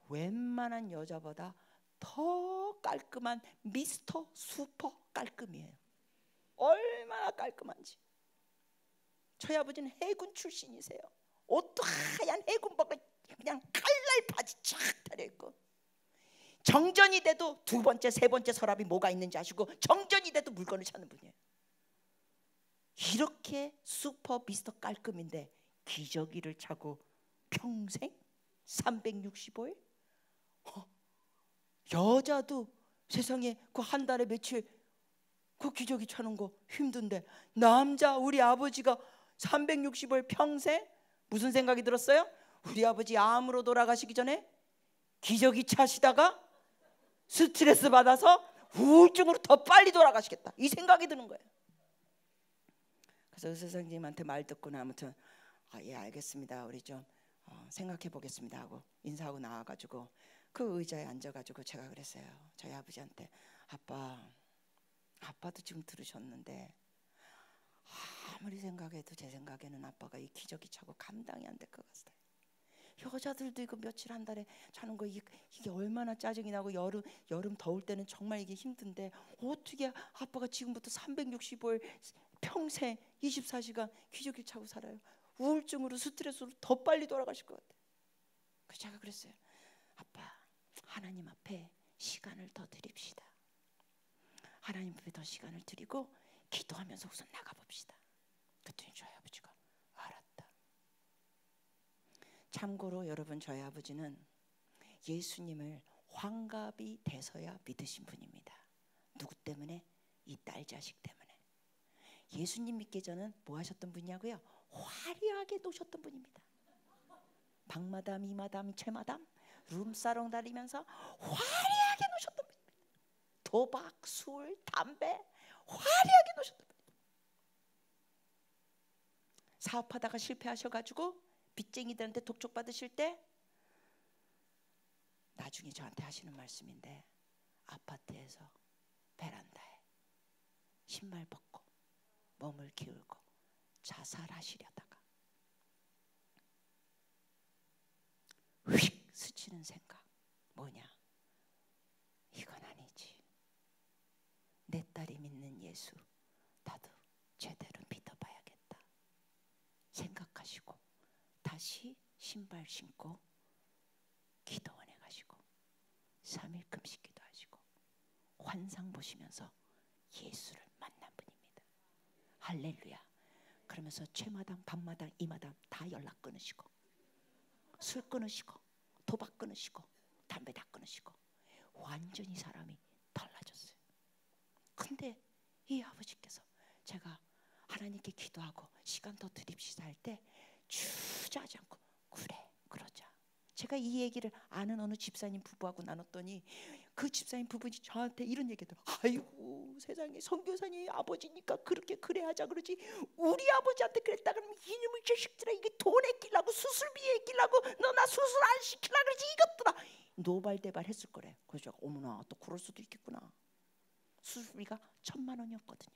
웬만한 여자보다 더 깔끔한 미스터 슈퍼 깔끔이에요. 얼마나 깔끔한지. 저희 아버지는 해군 출신이세요. 옷도 하얀 해군복을 그냥 칼날 바지 쫙 다려입고 정전이 돼도 2번째, 3번째 서랍이 뭐가 있는지 아시고 정전이 돼도 물건을 찾는 분이에요. 이렇게 슈퍼 미스터 깔끔인데 기저귀를 차고 평생 365일? 여자도 세상에 그 한 달에 며칠 그 기저귀 차는 거 힘든데 남자 우리 아버지가 365일 평생 무슨 생각이 들었어요? 우리 아버지 암으로 돌아가시기 전에 기저귀 차시다가 스트레스 받아서 우울증으로 더 빨리 돌아가시겠다 이 생각이 드는 거예요. 그래서 의사 선생님한테 말 듣고는 아무튼 예 알겠습니다. 우리 좀 생각해 보겠습니다 하고 인사하고 나와가지고 그 의자에 앉아가지고 제가 그랬어요. 저희 아버지한테 아빠도 지금 들으셨는데 아무리 생각해도 제 생각에는 아빠가 이 기저귀 차고 감당이 안 될 것 같아요. 여자들도 이거 며칠 한 달에 자는 거 이게 얼마나 짜증이 나고 여름 더울 때는 정말 이게 힘든데 어떻게 아빠가 지금부터 365일 평생 24시간 기저귀 차고 살아요. 우울증으로 스트레스로 더 빨리 돌아가실 것 같아요. 그래서 제가 그랬어요. 아빠, 하나님 앞에 시간을 더 드립시다. 하나님 앞에 더 시간을 드리고 기도하면서 우선 나가봅시다. 그랬더니 저희 아버지가 알았다. 참고로 여러분, 저희 아버지는 예수님을 환갑이 돼서야 믿으신 분입니다. 누구 때문에? 이 딸 자식 때문에. 예수님 믿기 전은 뭐 하셨던 분이냐고요? 화려하게 노셨던 분입니다. 방마담, 이마담, 최마담 룸사롱 다니면서 화려하게 노셨던 분입니다. 도박, 술, 담배 화려하게 노셨던 분입니다. 사업하다가 실패하셔가지고 빚쟁이들한테 독촉 받으실 때 나중에 저한테 하시는 말씀인데, 아파트에서 베란다에 신발 벗고 몸을 기울고 자살하시려다가 휙 스치는 생각, 뭐냐? 이건 아니지. 내 딸이 믿는 예수 나도 제대로 믿어봐야겠다 생각하시고 다시 신발 신고 기도원에 가시고 3일 금식 기도하시고 환상 보시면서 예수를 만난 분입니다. 할렐루야. 그러면서 최마당, 밤마당, 이마당 다 연락 끊으시고 술 끊으시고 도박 끊으시고 담배 다 끊으시고 완전히 사람이 달라졌어요. 근데 이 아버지께서 제가 하나님께 기도하고 시간 더 드립시다 할 때 주저하지 않고 그래 그러자. 제가 이 얘기를 아는 어느 집사님 부부하고 나눴더니 그 집사님 부부는 저한테 이런 얘기를 하더라고요. 아이고 세상에, 선교사님 아버지니까 그래 하자 그러지 우리 아버지한테 그랬다 그러면 이놈의 자식들아 이게 돈에 끼려고 수술비에 끼려고 너 나 수술 안 시키려고 그러지 이것들아 노발대발 했을 거래. 그래서 제가 어머나 또 그럴 수도 있겠구나. 수술비가 1,000만 원이었거든요.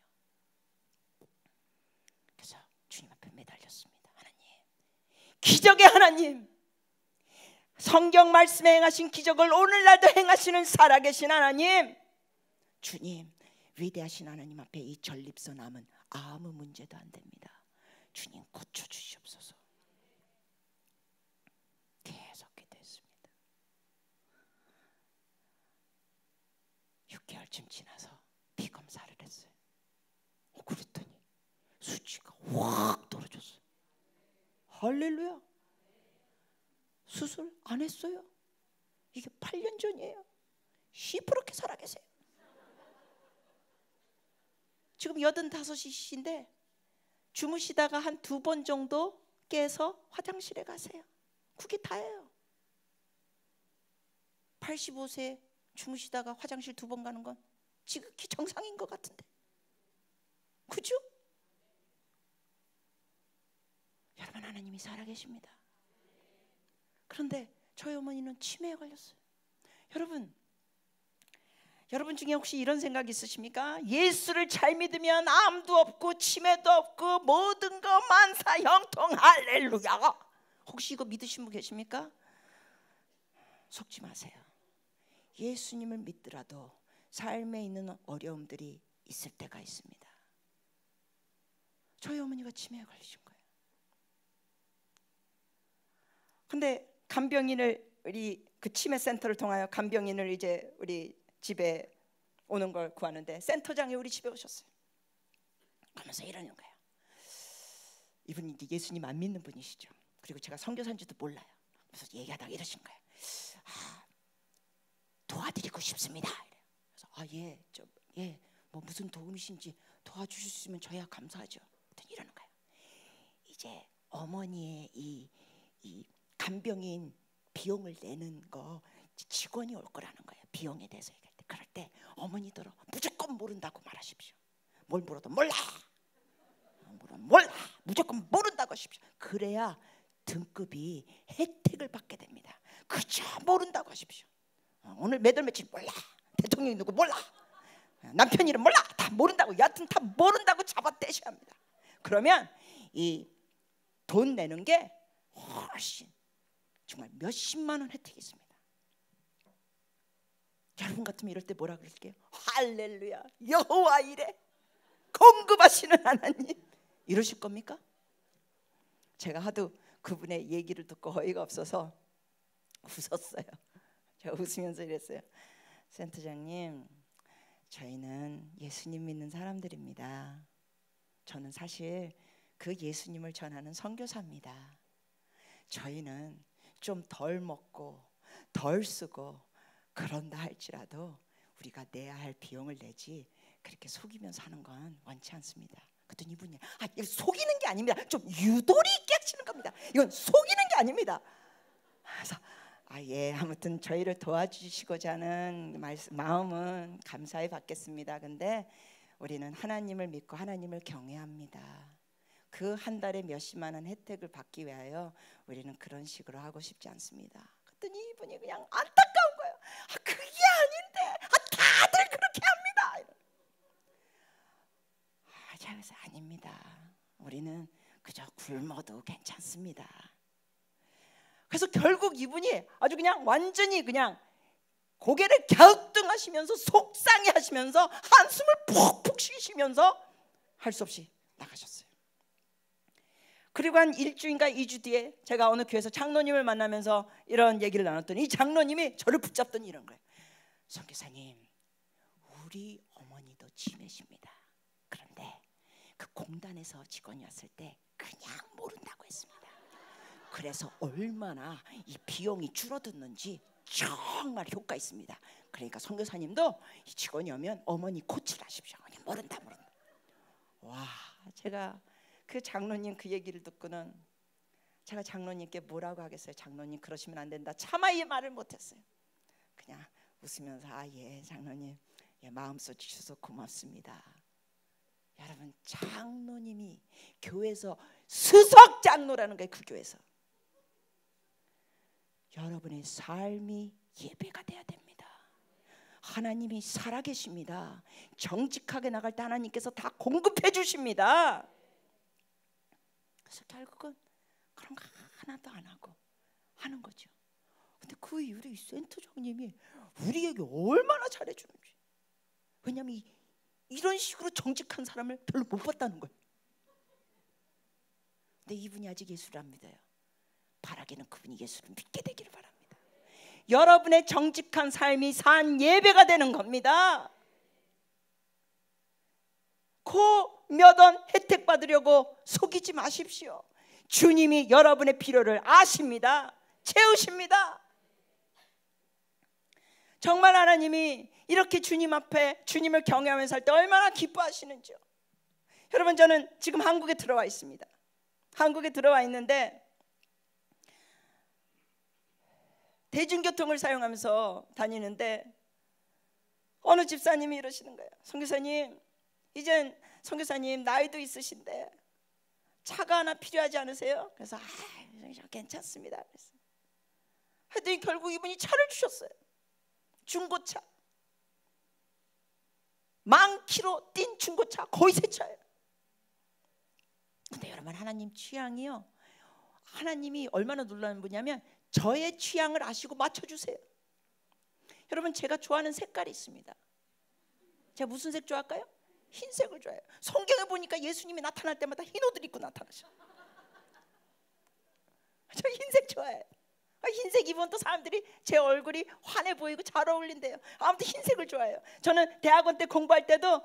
그래서 주님 앞에 매달렸습니다. 하나님, 기적의 하나님, 성경 말씀에 행하신 기적을 오늘날도 행하시는 살아계신 하나님, 주님, 위대하신 하나님 앞에 이 전립선암은 아무 문제도 안 됩니다. 주님 고쳐주시옵소서. 계속 기도했습니다. 6개월쯤 지나서 피검사를 했어요. 그랬더니 수치가 확 떨어졌어요. 할렐루야. 수술 안 했어요. 이게 8년 전이에요. 시퍼렇게 살아계세요. 지금 85이신데 주무시다가 한 2번 정도 깨서 화장실에 가세요. 그게 다예요. 85세 주무시다가 화장실 2번 가는 건 지극히 정상인 것 같은데, 그죠? 여러분, 하나님이 살아계십니다. 그런데 저희 어머니는 치매에 걸렸어요. 여러분 중에 혹시 이런 생각 있으십니까? 예수를 잘 믿으면 암도 없고 치매도 없고 모든 거 만사형통 할렐루야. 혹시 이거 믿으신 분 계십니까? 속지 마세요. 예수님을 믿더라도 삶에 있는 어려움들이 있을 때가 있습니다. 저희 어머니가 치매에 걸리신 거예요. 근데 간병인을 우리 그 치매 센터를 통하여 간병인을 이제 우리 집에 오는 걸 구하는데 센터장이 우리 집에 오셨어요. 그러면서 이러는 거예요. 이분이 예수님 안 믿는 분이시죠. 그리고 제가 선교사인지도 몰라요. 그래서 얘기하다가 이러신 거예요. 도와드리고 싶습니다. 그래서 뭐 무슨 도움이신지 도와주실 수 있으면 저야 감사하죠. 이러는 거예요. 이제 어머니의 이 간병인 비용을 내는 거 직원이 올 거라는 거예요. 비용에 대해서 얘기할 때. 그럴 때 어머니들은 무조건 모른다고 말하십시오. 뭘 물어도 몰라. 무조건 모른다고 하십시오. 그래야 등급이 혜택을 받게 됩니다. 그저 모른다고 하십시오. 오늘 몇 월 며칠 몰라. 대통령이 누구 몰라. 남편 이름 몰라. 다 모른다고. 여하튼 다 모른다고 잡아떼셔야 합니다. 그러면 이 돈 내는 게 훨씬 정말 몇십만 원 혜택이 있습니다. 여러분 같으면 이럴 때 뭐라 그럴게요? 할렐루야, 여호와 이래, 공급하시는 하나님, 이러실 겁니까? 제가 하도 그분의 얘기를 듣고 어이가 없어서 웃었어요. 제가 웃으면서 이랬어요. 센터장님, 저희는 예수님 믿는 사람들입니다. 저는 사실 그 예수님을 전하는 선교사입니다. 저희는 좀 덜 먹고 덜 쓰고 그런다 할지라도 우리가 내야 할 비용을 내지 그렇게 속이면서 하는 건 원치 않습니다. 그랬더니 이분이 이거 속이는 게 아닙니다. 좀 유도리 있게 하시는 겁니다. 이건 속이는 게 아닙니다. 그래서 예, 아무튼 저희를 도와주시고자 하는 마음은 감사히 받겠습니다. 근데 우리는 하나님을 믿고 하나님을 경외합니다. 그 한 달에 몇십만 원 혜택을 받기 위하여 우리는 그런 식으로 하고 싶지 않습니다. 그랬더니 이분이 그냥 안타까운 거예요. 그게 아닌데 다들 그렇게 합니다. 제가 그래서 아닙니다. 우리는 그저 굶어도 괜찮습니다. 그래서 결국 이분이 아주 그냥 완전히 그냥 고개를 갸우뚱하시면서 속상해하시면서 한숨을 푹푹 쉬시면서 할 수 없이 나가셨어요. 그리고 한 일주일인가 2주 뒤에 제가 어느 교회에서 장로님을 만나면서 이런 얘기를 나눴더니 이 장로님이 저를 붙잡더니 이런 거예요. 선교사님, 우리 어머니도 치매십니다. 그런데 그 공단에서 직원이 왔을 때 그냥 모른다고 했습니다. 그래서 얼마나 이 비용이 줄어들는지 정말 효과 있습니다. 그러니까 선교사님도 이 직원이 오면 어머니 코치를 하십시오. 그냥 모른다. 와, 제가 그 장로님 그 얘기를 듣고는 제가 장로님께 뭐라고 하겠어요? 장로님 그러시면 안 된다. 차마이 말을 못했어요. 그냥 웃으면서 예 장로님, 예, 마음속 주셔서 고맙습니다. 여러분, 장로님이 교회에서 수석 장로라는 거예요. 그 교회에서 여러분의 삶이 예배가 돼야 됩니다. 하나님이 살아계십니다. 정직하게 나갈 때 하나님께서 다 공급해 주십니다. 그래서 결국은 그런 거 하나도 안 하고 하는 거죠. 근데 그 이후로 이 센터장님이 우리에게 얼마나 잘해주는지. 왜냐하면 이런 식으로 정직한 사람을 별로 못 봤다는 거예요. 근데 이분이 아직 예수를 안 믿어요. 바라기는 그분이 예수를 믿게 되기를 바랍니다. 여러분의 정직한 삶이 산 예배가 되는 겁니다. 그 몇 원 혜택 받으려고 속이지 마십시오. 주님이 여러분의 필요를 아십니다. 채우십니다. 정말 하나님이 이렇게 주님 앞에 주님을 경외하면서 살 때 얼마나 기뻐하시는지요. 여러분, 저는 지금 한국에 들어와 있습니다. 한국에 들어와 있는데 대중교통을 사용하면서 다니는데 어느 집사님이 이러시는 거예요. 선교사님, 이젠 선교사님 나이도 있으신데 차가 하나 필요하지 않으세요? 그래서 괜찮습니다. 그래서 하여튼 결국 이분이 차를 주셨어요. 중고차, 10,000km 뛴 중고차, 거의 새 차예요. 근데 여러분, 하나님 취향이요, 하나님이 얼마나 놀라운 분이냐면 저의 취향을 아시고 맞춰주세요. 여러분, 제가 좋아하는 색깔이 있습니다. 제가 무슨 색 좋아할까요? 흰색을 좋아해요. 성경에 보니까 예수님이 나타날 때마다 흰 옷을 입고 나타나셔. 저 흰색 좋아해요. 흰색 입으면 또 사람들이 제 얼굴이 환해 보이고 잘 어울린대요. 아무튼 흰색을 좋아해요. 저는 대학원 때 공부할 때도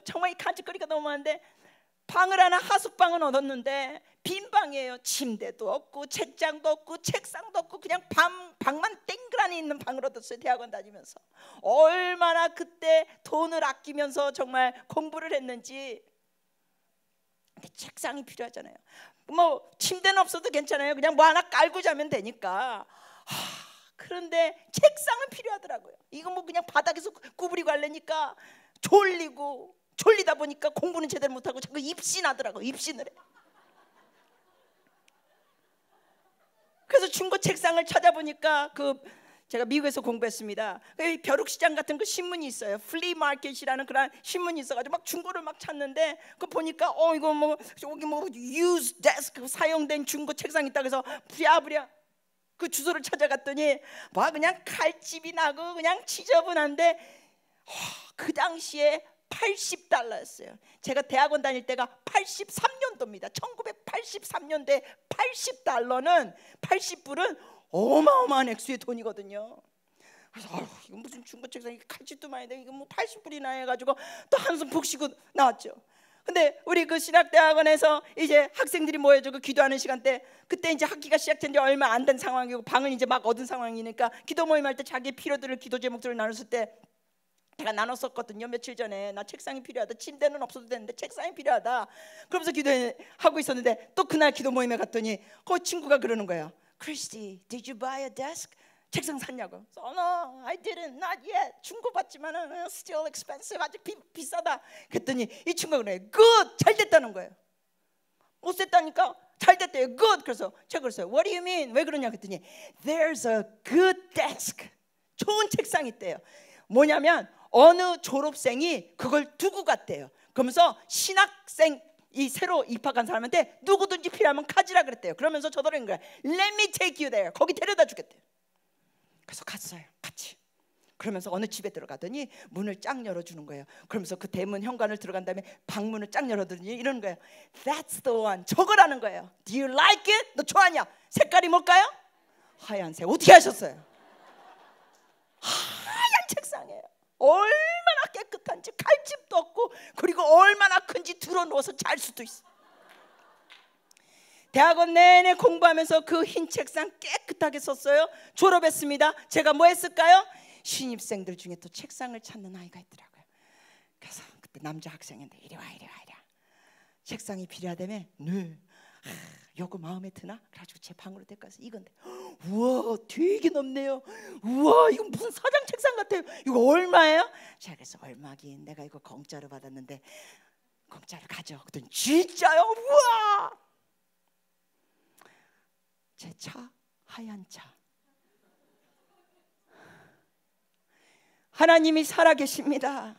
정말 이 간직거리가 너무 많은데 방을 하나 하숙방은 얻었는데 빈 방이에요. 침대도 없고 책장도 없고 책상도 없고 그냥 방만 땡그라니 있는 방을 얻었어요. 대학원 다니면서 얼마나 그때 돈을 아끼면서 정말 공부를 했는지. 근데 책상이 필요하잖아요. 뭐 침대는 없어도 괜찮아요. 그냥 뭐 하나 깔고 자면 되니까. 그런데 책상은 필요하더라고요. 이거 뭐 그냥 바닥에서 구부리고 하려니까 졸리다 보니까 공부는 제대로 못하고 자꾸 입신하더라고요. 입신을 해. 그래서 중고 책상을 찾아보니까 그 제가 미국에서 공부했습니다. 벼룩시장 같은 그 신문이 있어요. 플리마켓이라는 그런 신문이 있어가지고 막 중고를 막 찾는데 그 보니까 이거 뭐 여기 뭐 used desk 사용된 중고 책상 있다 그래서 부랴부랴 그 주소를 찾아갔더니 막 그냥 칼집이 나고 그냥 지저분한데 그 당시에 $80였어요. 제가 대학원 다닐 때가 83년도입니다. 1983년도에 $80는 80불은 어마어마한 액수의 돈이거든요. 그래서 이거 무슨 중고 책상 칼집도 많이 돼 이거 뭐 80불이나 해가지고 또 한숨 푹 쉬고 나왔죠. 근데 우리 그 신학대학원에서 이제 학생들이 모여서 그 기도하는 시간 때 그때 이제 학기가 시작된 지 얼마 안 된 상황이고 방은 이제 막 얻은 상황이니까 기도 모임할 때 자기 필요들을 기도 제목들을 나눴을 때 제가 나눴었거든요. 며칠 전에 나 책상이 필요하다. 침대는 없어도 되는데 책상이 필요하다. 그러면서 기도하고 있었는데 또 그날 기도 모임에 갔더니 그 친구가 그러는 거예요. Christy, did you buy a desk? 책상 샀냐고. No, I didn't, not yet. 중고 받지만은 still expensive. 아주 비싸다. 그랬더니 이 친구가 그래. Good, 잘 됐다는 거예요. 못 됐다니까 잘 됐대요. Good. 그래서 제가 그랬어요. What do you mean? 왜 그러냐 그랬더니 There's a good desk. 좋은 책상이 있대요. 뭐냐면 어느 졸업생이 그걸 두고 갔대요. 그러면서 신학생 이 새로 입학한 사람한테 누구든지 필요하면 가지라 그랬대요. 그러면서 저더러 거야. Let me take you there. 거기 데려다 주겠대요. 그래서 갔어요. 같이. 그러면서 어느 집에 들어가더니 문을 쫙 열어주는 거예요. 그러면서 그 대문 현관을 들어간 다음에 방문을 쫙 열어더니 이러는 거예요. That's the one. 저거라는 거예요. Do you like it? 너 좋아하냐? 색깔이 뭘까요? 하얀색. 어떻게 하셨어요? 하얀 책상이에요. 얼마나 깨끗한지 칼집도 없고 그리고 얼마나 큰지 들어 누워서 잘 수도 있어. 대학원 내내 공부하면서 그 흰 책상 깨끗하게 썼어요. 졸업했습니다. 제가 뭐 했을까요? 신입생들 중에 또 책상을 찾는 아이가 있더라고요. 그래서 그때 남자 학생인데 이리 와. 책상이 필요하다며. 네. 요거 마음에 드나? 그래가지고 제 방으로 데리고 가서 이건데 우와 되게 넓네요. 우와 이거 무슨 사장 책상 같아요. 이거 얼마예요? 제가 그래서 얼마긴 내가 이거 공짜로 받았는데 공짜로 가져. 그랬더니 진짜요? 우와 제 차 하얀 차. 하나님이 살아계십니다.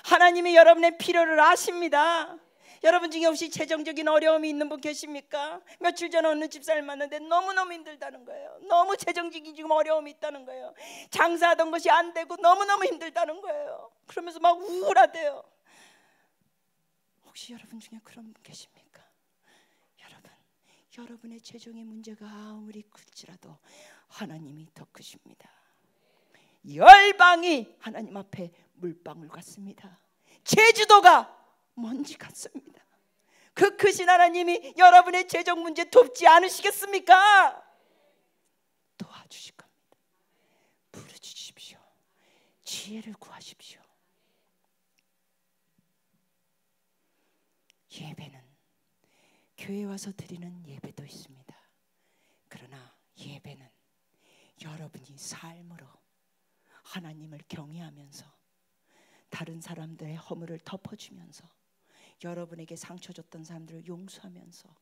하나님이 여러분의 필요를 아십니다. 여러분 중에 혹시 재정적인 어려움이 있는 분 계십니까? 며칠 전에 어느 집사를 만났는데 너무너무 힘들다는 거예요. 너무 재정적인 지금 어려움이 있다는 거예요. 장사하던 것이 안 되고 너무너무 힘들다는 거예요. 그러면서 막 우울하대요. 혹시 여러분 중에 그런 분 계십니까? 여러분의 재정의 문제가 아무리 클지라도 하나님이 더 크십니다. 열방이 하나님 앞에 물방울 같습니다. 제주도가 먼지 같습니다. 그 크신 하나님이 여러분의 재정 문제 돕지 않으시겠습니까? 도와주실 겁니다. 부르주십시오. 지혜를 구하십시오. 예배는 교회 와서 드리는 예배도 있습니다. 그러나 예배는 여러분이 삶으로 하나님을 경외하면서 다른 사람들의 허물을 덮어주면서 여러분에게 상처 줬던 사람들을 용서하면서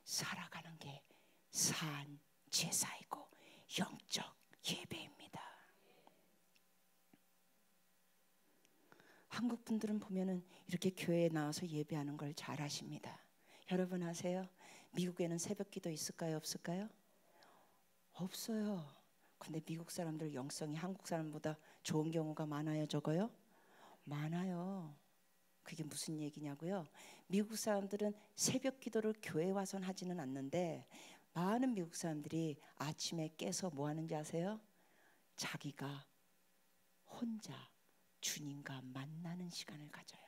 살아가는 게 산 제사이고 영적 예배입니다. 한국 분들은 보면은 이렇게 교회에 나와서 예배하는 걸 잘 하십니다. 여러분 아세요? 미국에는 새벽기도 있을까요? 없을까요? 없어요. 근데 미국 사람들 영성이 한국 사람보다 좋은 경우가 많아요, 적어요? 많아요. 그게 무슨 얘기냐고요? 미국 사람들은 새벽 기도를 교회 와선 하지는 않는데 많은 미국 사람들이 아침에 깨서 뭐 하는지 아세요? 자기가 혼자 주님과 만나는 시간을 가져요.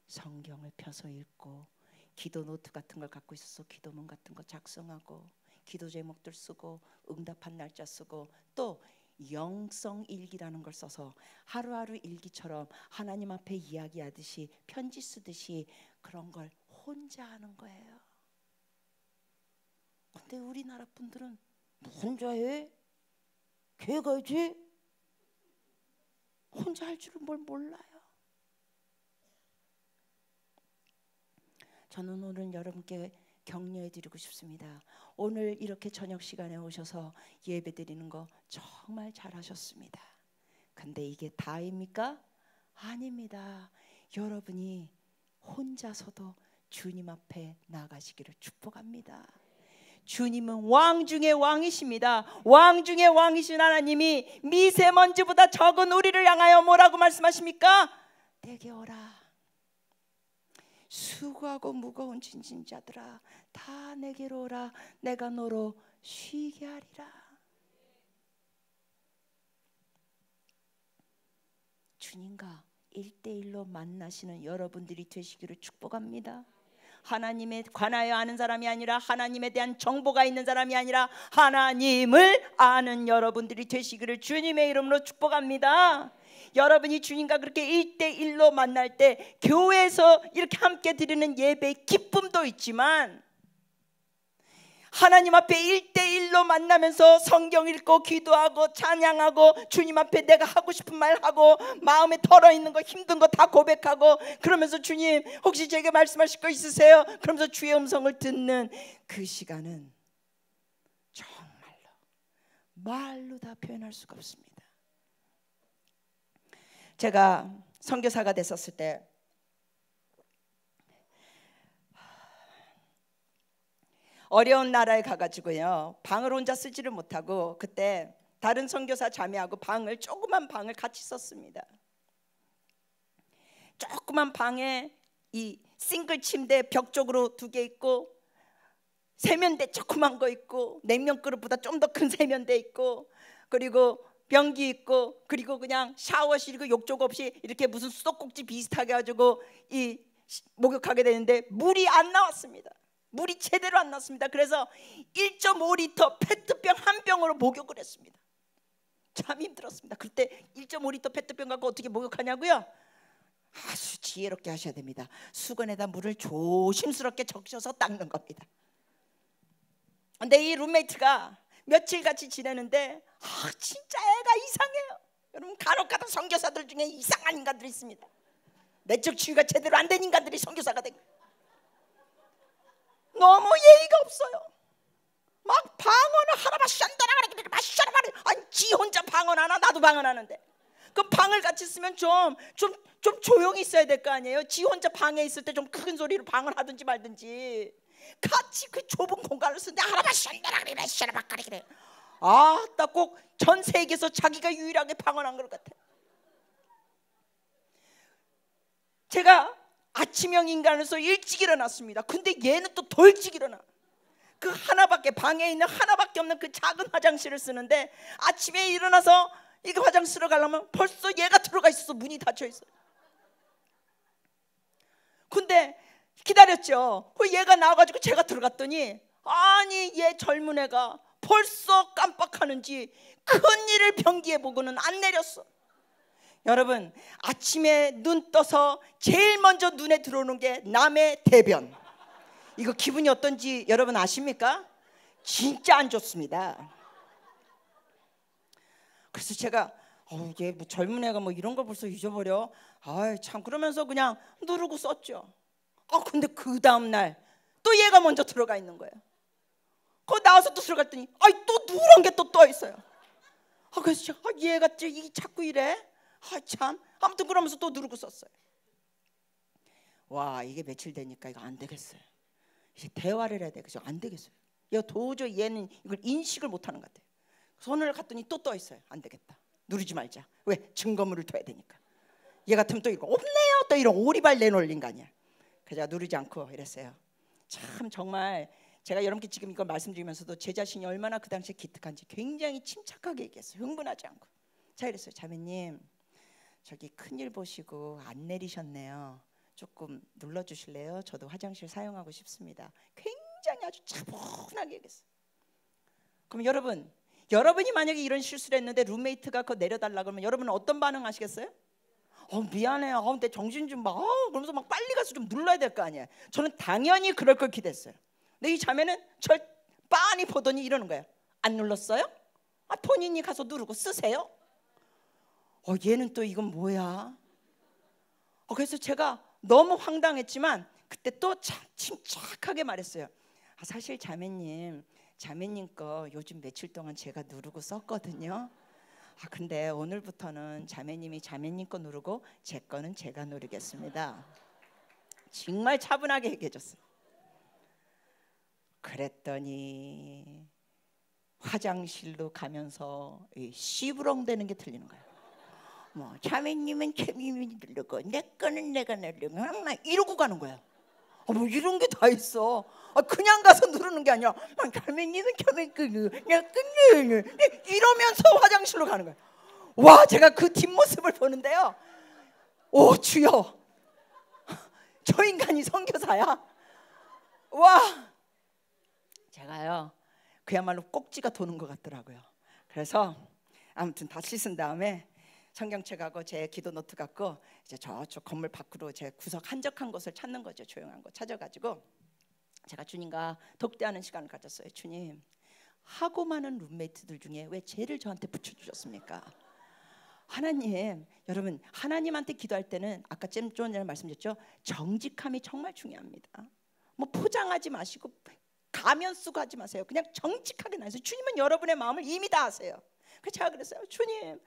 성경을 펴서 읽고 기도 노트 같은 걸 갖고 있어서 기도문 같은 거 작성하고 기도 제목들 쓰고 응답한 날짜 쓰고 또 영성 일기라는 걸 써서 하루하루 일기처럼 하나님 앞에 이야기하듯이 편지 쓰듯이 그런 걸 혼자 하는 거예요. 근데 우리나라 분들은 혼자 해? 교회 가야지? 혼자 할 줄은 뭘 몰라요. 저는 오늘 여러분께 격려해드리고 싶습니다. 오늘 이렇게 저녁 시간에 오셔서 예배드리는 거 정말 잘하셨습니다. 근데 이게 다입니까? 아닙니다. 여러분이 혼자서도 주님 앞에 나가시기를 축복합니다. 주님은 왕 중의 왕이십니다. 왕 중의 왕이신 하나님이 미세먼지보다 적은 우리를 향하여 뭐라고 말씀하십니까? 내게 오라. 수고하고 무거운 짐진 자들아 다 내게로 오라. 내가 너로 쉬게 하리라. 주님과 1대1로 만나시는 여러분들이 되시기를 축복합니다. 하나님에 관하여 아는 사람이 아니라 하나님에 대한 정보가 있는 사람이 아니라 하나님을 아는 여러분들이 되시기를 주님의 이름으로 축복합니다. 여러분이 주님과 그렇게 1대1로 만날 때 교회에서 이렇게 함께 드리는 예배의 기쁨도 있지만 하나님 앞에 1대1로 만나면서 성경 읽고 기도하고 찬양하고 주님 앞에 내가 하고 싶은 말 하고 마음에 털어있는 거 힘든 거 다 고백하고 그러면서 주님 혹시 제게 말씀하실 거 있으세요? 그러면서 주의 음성을 듣는 그 시간은 정말로 말로 다 표현할 수가 없습니다. 제가 선교사가 됐었을 때 어려운 나라에 가가지고요 방을 혼자 쓰지를 못하고 그때 다른 선교사 자매하고 조그만 방을 같이 썼습니다. 조그만 방에 이 싱글 침대 벽 쪽으로 2개 있고 세면대 조그만 거 있고 냉면 그릇보다 좀 더 큰 세면대 있고 그리고 변기 있고 그리고 그냥 샤워실이고 욕조 없이 이렇게 무슨 수도꼭지 비슷하게 가지고 이 목욕하게 되는데 물이 안 나왔습니다. 물이 제대로 안 나왔습니다. 그래서 1.5리터 페트병 한 병으로 목욕을 했습니다. 참 힘들었습니다. 그때 1.5리터 페트병 갖고 어떻게 목욕하냐고요? 아주 지혜롭게 하셔야 됩니다. 수건에다 물을 조심스럽게 적셔서 닦는 겁니다. 근데 이 룸메이트가 며칠 같이 지내는데 진짜 애가 이상해요. 여러분 간혹가다 선교사들 중에 이상한 인간들이 있습니다. 내적 치유가 제대로 안 된 인간들이 선교사가 된 거예요. 너무 예의가 없어요. 막 방언을 하라바시 한다라 그래 마시라라 아니 지 혼자 방언하나 나도 방언하는데 그 방을 같이 쓰면 좀 조용히 있어야 될 거 아니에요. 지 혼자 방에 있을 때 좀 큰 소리로 방언하든지 말든지 같이 그 좁은 공간을 쓰는데 하라바시 한다라 그래 마시라라 그래 나 꼭 전 세계에서 자기가 유일하게 방언한 것 같아. 제가 아침형 인간으로서 일찍 일어났습니다. 근데 얘는 또 더 일찍 일어나. 그 하나밖에 방에 있는 하나밖에 없는 그 작은 화장실을 쓰는데 아침에 일어나서 이거 화장실을 가려면 벌써 얘가 들어가 있어서 문이 닫혀 있어요. 근데 기다렸죠. 그 얘가 나와가지고 제가 들어갔더니 아니 얘 젊은 애가 벌써 깜빡하는지 큰일을 변기에 보고는 안 내렸어. 여러분 아침에 눈 떠서 제일 먼저 눈에 들어오는 게 남의 대변. 이거 기분이 어떤지 여러분 아십니까? 진짜 안 좋습니다. 그래서 제가 얘 뭐 젊은 애가 뭐 이런 걸 벌써 잊어버려. 참 그러면서 그냥 누르고 썼죠. 근데 그 다음날 또 얘가 먼저 들어가 있는 거예요. 거기 나와서 또 들어갔더니 또 누런 게 또 떠 있어요. 그래서 얘가 자꾸 이래. 참 아무튼 그러면서 또 누르고 썼어요. 와 이게 며칠 되니까 이거 안 되겠어요. 이제 대화를 해야 돼. 그죠? 안 되겠어요. 얘가 도저히 얘는 이걸 인식을 못하는 것 같아요. 손을 갔더니 또 떠 있어요. 안 되겠다. 누르지 말자. 왜? 증거물을 둬야 되니까. 얘 같으면 또 이거 없네요. 또 이런 오리발 내놓을 인간이야. 그래서 제가 누르지 않고 이랬어요. 참 정말 제가 여러분께 지금 이걸 말씀드리면서도 제 자신이 얼마나 그 당시에 기특한지 굉장히 침착하게 얘기했어요. 흥분하지 않고. 자 이랬어요. 자매님 저기 큰일 보시고 안 내리셨네요. 조금 눌러주실래요? 저도 화장실 사용하고 싶습니다. 굉장히 아주 차분하게 얘기했어요. 그럼 여러분이 만약에 이런 실수를 했는데 룸메이트가 그거 내려달라 그러면 여러분은 어떤 반응 하시겠어요? 미안해요. 근데 정신 좀 봐. 그러면서 막 빨리 가서 좀 눌러야 될 거 아니에요. 저는 당연히 그럴 걸 기대했어요. 근데 이 자매는 절 빤히 보더니 이러는 거예요. 안 눌렀어요? 본인이 가서 누르고 쓰세요. 얘는 또 이건 뭐야? 그래서 제가 너무 황당했지만 그때 또 참 침착하게 말했어요. 사실 자매님 거 요즘 며칠 동안 제가 누르고 썼거든요. 근데 오늘부터는 자매님이 자매님 거 누르고 제 거는 제가 누르겠습니다. 정말 차분하게 얘기해줬어요. 그랬더니 화장실로 가면서 씨부렁대는 게 들리는 거예요. 뭐 자매님은 자매님이 누르고 내 거는 내가 누르고 막 이러고 가는 거예요. 뭐 이런 게 다 있어. 그냥 가서 누르는 게 아니라 자매님은 자매 끄고 내가 끊는 이러면서 화장실로 가는 거예요. 와, 제가 그 뒷모습을 보는데요. 오 주여, 저 인간이 선교사야? 와, 제가요 그야말로 꼭지가 도는 것 같더라고요. 그래서 아무튼 다 씻은 다음에 성경책하고 제 기도 노트 갖고 이제 저쪽 건물 밖으로 제 구석 한적한 곳을 찾는 거죠. 조용한 곳 찾아가지고 제가 주님과 독대하는 시간을 가졌어요. 주님, 하고 많은 룸메이트들 중에 왜 쟤를 저한테 붙여주셨습니까? 하나님, 여러분 하나님한테 기도할 때는 아까 좀 전에 말씀드렸죠. 정직함이 정말 중요합니다. 뭐 포장하지 마시고 가면 쓰고 하지 마세요. 그냥 정직하게 나세요. 주님은 여러분의 마음을 이미 다 아세요. 그래서 제가 그랬어요. 주님,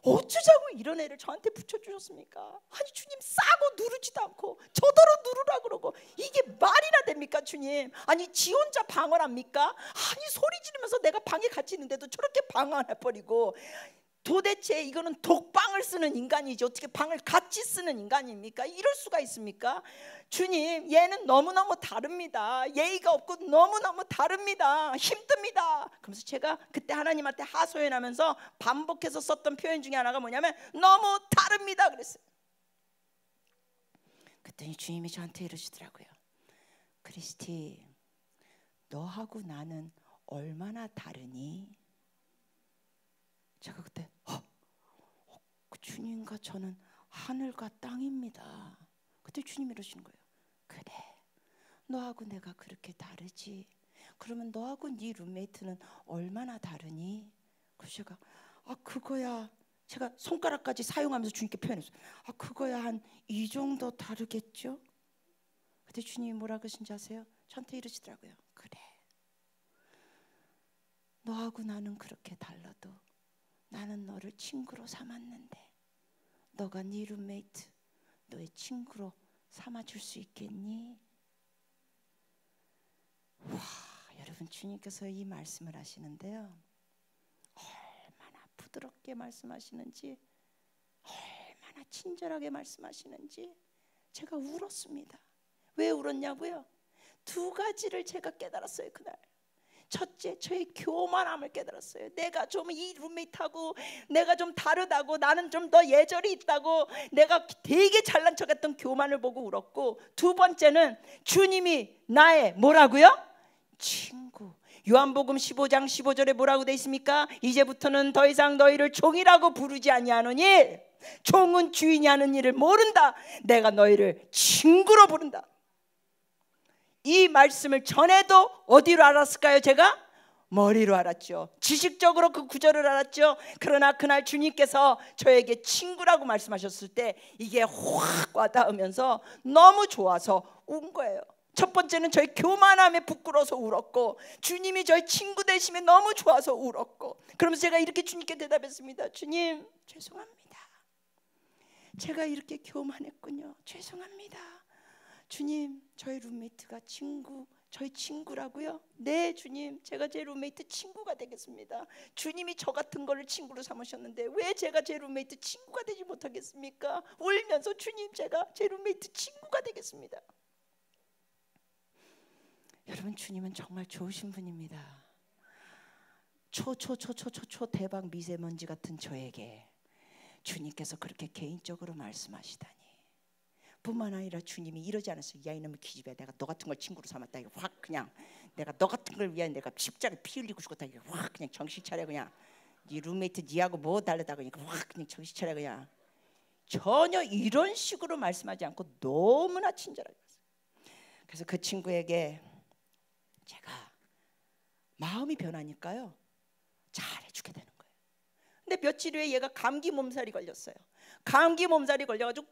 어쩌자고 이런 애를 저한테 붙여주셨습니까? 아니 주님, 싸고 누르지도 않고 저더러 누르라 그러고 이게 말이나 됩니까 주님? 아니 지 혼자 방언합니까? 아니 소리 지르면서 내가 방에 같이 있는데도 저렇게 방언해버리고 도대체 이거는 독방을 쓰는 인간이지 어떻게 방을 같이 쓰는 인간입니까? 이럴 수가 있습니까? 주님, 얘는 너무너무 다릅니다. 예의가 없고 너무너무 다릅니다. 힘듭니다. 그러면서 제가 그때 하나님한테 하소연하면서 반복해서 썼던 표현 중에 하나가 뭐냐면 너무 다릅니다 그랬어요. 그랬더니 주님이 저한테 이러시더라고요. 크리스티, 너하고 나는 얼마나 다르니? 제가 그때 주님과 저는 하늘과 땅입니다. 그때 주님이 이러시는 거예요. 그래, 너하고 내가 그렇게 다르지. 그러면 너하고 네 룸메이트는 얼마나 다르니? 그래서 제가 그거야, 제가 손가락까지 사용하면서 주님께 표현했어요. 그거야 한 이 정도 다르겠죠? 그때 주님이 뭐라 그러신지 아세요? 저한테 이러시더라고요. 그래, 너하고 나는 그렇게 달라도 나는 너를 친구로 삼았는데 너가 네 룸메이트, 너의 친구로 삼아줄 수 있겠니? 와, 여러분 주님께서 이 말씀을 하시는데요, 얼마나 부드럽게 말씀하시는지, 얼마나 친절하게 말씀하시는지 제가 울었습니다. 왜 울었냐고요? 두 가지를 제가 깨달았어요 그날. 첫째, 저의 교만함을 깨달았어요. 내가 좀 이 룸메이트하고 내가 좀 다르다고, 나는 좀 더 예절이 있다고 내가 되게 잘난 척했던 교만을 보고 울었고, 두 번째는 주님이 나의 뭐라고요? 친구. 요한복음 15장 15절에 뭐라고 돼 있습니까? 이제부터는 더 이상 너희를 종이라고 부르지 아니하노니 종은 주인이 하는 일을 모른다. 내가 너희를 친구로 부른다. 이 말씀을 전에도 어디로 알았을까요? 제가 머리로 알았죠. 지식적으로 그 구절을 알았죠. 그러나 그날 주님께서 저에게 친구라고 말씀하셨을 때 이게 확 와닿으면서 너무 좋아서 운 거예요. 첫 번째는 저희 교만함에 부끄러워서 울었고, 주님이 저희 친구 되심에 너무 좋아서 울었고, 그러면서 제가 이렇게 주님께 대답했습니다. 주님, 죄송합니다. 제가 이렇게 교만했군요. 죄송합니다. 주님, 저희 룸메이트가 저희 친구라고요? 네 주님, 제가 제 룸메이트 친구가 되겠습니다. 주님이 저 같은 거를 친구로 삼으셨는데 왜 제가 제 룸메이트 친구가 되지 못하겠습니까? 울면서 주님, 제가 제 룸메이트 친구가 되겠습니다. 여러분, 주님은 정말 좋으신 분입니다. 초 대박 미세먼지 같은 저에게 주님께서 그렇게 개인적으로 말씀하시다니. 뿐만 아니라 주님이 이러지 않았어요. 야 이놈의 기집애, 내가 너 같은 걸 친구로 삼았다. 이거 확 그냥 내가 너 같은 걸 위해 내가 십자가에 피 흘리고 죽었다. 이거 확 그냥 정신 차려. 그냥 네 룸메이트 니하고 뭐 다르다고 그러니까 확 그냥 정신 차려. 그냥 전혀 이런 식으로 말씀하지 않고 너무나 친절하게 했어요. 그래서 그 친구에게 제가 마음이 변하니까요 잘해주게 되는 거예요. 근데 며칠 후에 얘가 감기 몸살이 걸렸어요. 감기 몸살이 걸려가지고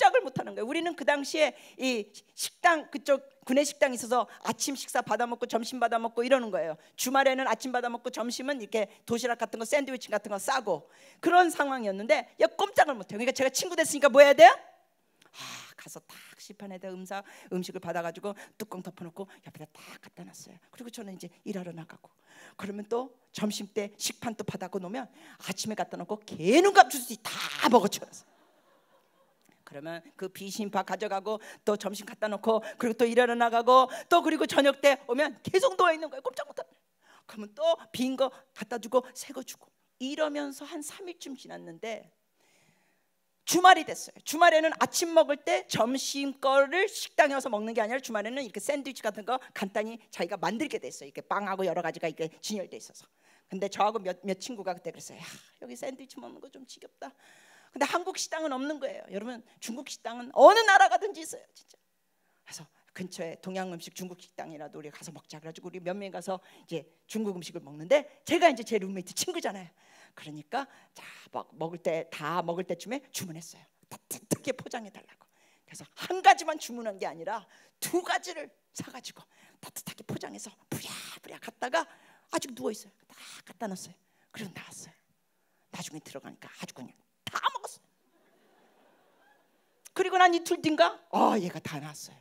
꼼짝을 못하는 거예요. 우리는 그 당시에 이 식당 그쪽 구내 식당이 있어서 아침 식사 받아 먹고 점심 받아 먹고 이러는 거예요. 주말에는 아침 받아 먹고 점심은 이렇게 도시락 같은 거 샌드위치 같은 거 싸고 그런 상황이었는데 야 꼼짝을 못해요. 그러니까 제가 친구 됐으니까 뭐 해야 돼요? 가서 딱 시판에다 음식을 받아가지고 뚜껑 덮어놓고 옆에다 딱 갖다 놨어요. 그리고 저는 이제 일하러 나가고 그러면 또 점심 때 식판 또 받아고 놓으면 아침에 갖다 놓고 개눈값 주듯이 다 먹어쳐요. 그러면 그 비신밥 가져가고 또 점심 갖다 놓고 그리고 또 일하러 나가고 또 그리고 저녁 때 오면 계속 누워 있는 거예요. 꼼짝 못하네. 그러면 또 빈 거 갖다 주고 새 거 주고 이러면서 한 3일쯤 지났는데 주말이 됐어요. 주말에는 아침 먹을 때 점심 거를 식당에 와서 먹는 게 아니라 주말에는 이렇게 샌드위치 같은 거 간단히 자기가 만들게 됐어요. 이렇게 빵하고 여러 가지가 이렇게 진열돼 있어서. 근데 저하고 몇 친구가 그때 그랬어요. 야, 여기 샌드위치 먹는 거 좀 지겹다. 근데 한국 식당은 없는 거예요. 여러분 중국 식당은 어느 나라 가든지 있어요. 진짜. 그래서 근처에 동양 음식 중국 식당이라도 우리 가서 먹자. 그래가지고 우리 몇 명이 가서 이제 중국 음식을 먹는데 제가 이제 제 룸메이트 친구잖아요. 그러니까 자 먹을 때쯤에 주문했어요. 따뜻하게 포장해 달라고. 그래서 한 가지만 주문한 게 아니라 2가지를 사가지고 따뜻하게 포장해서 부랴부랴 갔다가 아직 누워 있어요. 다 갖다 놨어요. 그리고 나왔어요. 나중에 들어가니까 아주 그냥 다 먹었어요. 그리고 난 이틀 뒤인가 얘가 다 나왔어요.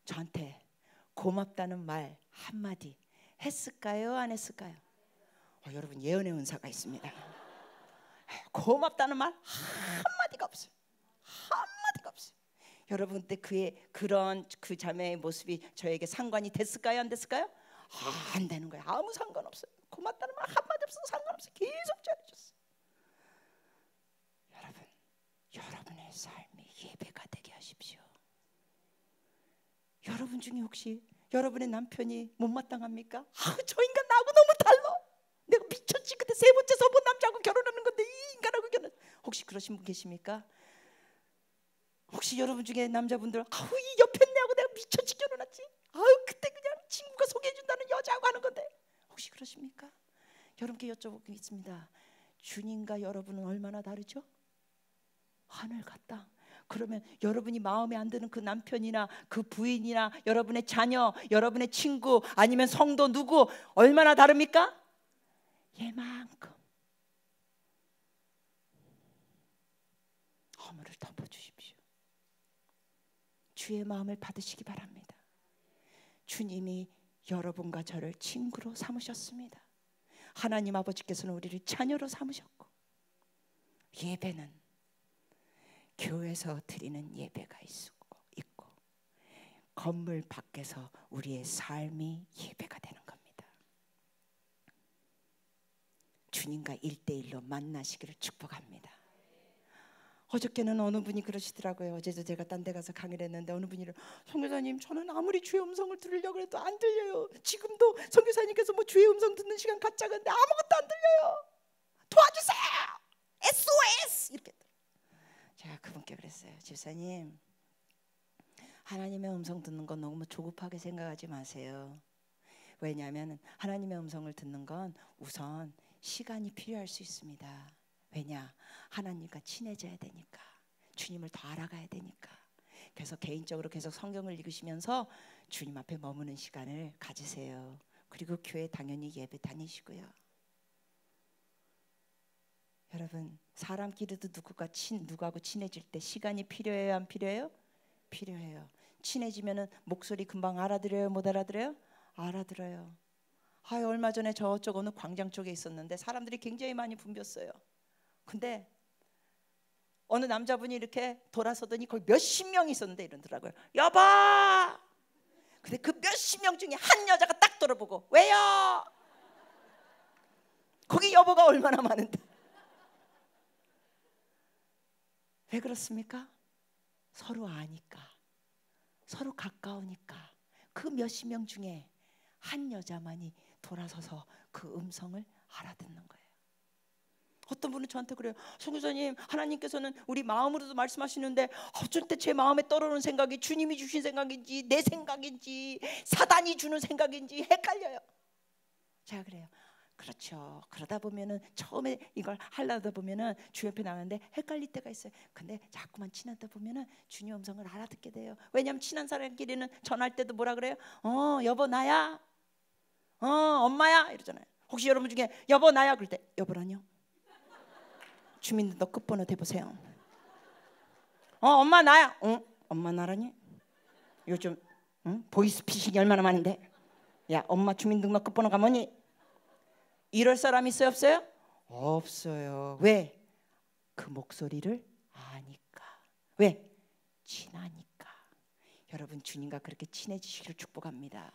저한테 고맙다는 말 한마디 했을까요? 안 했을까요? 여러분 예언의 은사가 있습니다. 고맙다는 말 한마디가 없어요. 한마디가 없어요. 여러분 그때 그런 그 자매의 모습이 저에게 상관이 됐을까요? 안 됐을까요? 안 되는 거예요. 아무 상관없어요. 고맙다는 말 한마디 없어도 상관없어요. 계속 잘해줬어요. 여러분 여러분의 삶이 예배가 되게 하십시오. 여러분 중에 혹시 여러분의 남편이 못마땅합니까? 저 인간 나하고 너무 달라. 내가 미쳤지. 그때 3번째 서본 남자하고 결혼하는 건데 이 인간하고 결혼. 혹시 그러신 분 계십니까? 혹시 여러분 중에 남자분들 이 옆에 내하고 내가 미쳤지 결혼했지. 그때 그냥 친구가 소개해준다는 여자하고 하는 건데 혹시 그러십니까? 여러분께 여쭤보겠습니다. 주님과 여러분은 얼마나 다르죠? 하늘 같다. 그러면 여러분이 마음에 안 드는 그 남편이나 그 부인이나 여러분의 자녀, 여러분의 친구 아니면 성도 누구 얼마나 다릅니까? 얘만큼. 허물을 덮어주십시오. 주의 마음을 받으시기 바랍니다. 주님이 여러분과 저를 친구로 삼으셨습니다. 하나님 아버지께서는 우리를 자녀로 삼으셨고 예배는 교회에서 드리는 예배가 있고 건물 밖에서 우리의 삶이 예배가 되는 겁니다. 주님과 1대1로 만나시기를 축복합니다. 어저께는 어느 분이 그러시더라고요. 어제도 제가 딴 데 가서 강의를 했는데 어느 분이 선교사님 저는 아무리 주의 음성을 들으려고 해도 안 들려요. 지금도 선교사님께서 뭐 주의 음성 듣는 시간 갖자고 했는데 아무것도 안 들려요. 도와주세요. SOS 이렇게. 제가 그분께 그랬어요. 집사님 하나님의 음성 듣는 건 너무 조급하게 생각하지 마세요. 왜냐하면 하나님의 음성을 듣는 건 우선 시간이 필요할 수 있습니다. 왜냐? 하나님과 친해져야 되니까. 주님을 더 알아가야 되니까. 그래서 개인적으로 계속 성경을 읽으시면서 주님 앞에 머무는 시간을 가지세요. 그리고 교회 당연히 예배 다니시고요. 여러분 사람끼리도 누구하고 친해질 때 시간이 필요해요? 안 필요해요? 필요해요. 친해지면은 목소리 금방 알아들어요? 못 알아들어요? 알아들어요. 얼마 전에 저쪽 어느 광장 쪽에 있었는데 사람들이 굉장히 많이 붐볐어요. 근데 어느 남자분이 이렇게 돌아서더니 거기 몇십 명이 있었는데 이러더라고요. 여보! 근데 그 몇십 명 중에 한 여자가 딱 돌아보고 왜요? 거기 여보가 얼마나 많은데. 왜 그렇습니까? 서로 아니까, 서로 가까우니까. 그 몇십 명 중에 한 여자만이 돌아서서 그 음성을 알아듣는 거예요. 어떤 분은 저한테 그래요. 선교사님 하나님께서는 우리 마음으로도 말씀하시는데 어쩔 때 제 마음에 떠오르는 생각이 주님이 주신 생각인지 내 생각인지 사단이 주는 생각인지 헷갈려요. 제가 그래요. 그렇죠. 그러다 보면은 처음에 이걸 하려다 보면은 주 옆에 나가는데 헷갈릴 때가 있어요. 근데 자꾸만 친하다 보면은 주님 음성을 알아듣게 돼요. 왜냐하면 친한 사람끼리는 전화할 때도 뭐라 그래요? 여보 나야. 엄마야 이러잖아요. 혹시 여러분 중에 여보 나야 그럴 때 여보라뇨? 주민등록 끝번호 대보세요. 엄마 나야. 엄마 나라니? 요즘 보이스피싱이 얼마나 많은데. 야 엄마 주민등록 끝번호가 뭐니? 이럴 사람 있어요 없어요? 없어요. 왜? 그 목소리를 아니까. 왜? 친하니까. 여러분 주님과 그렇게 친해지시기를 축복합니다.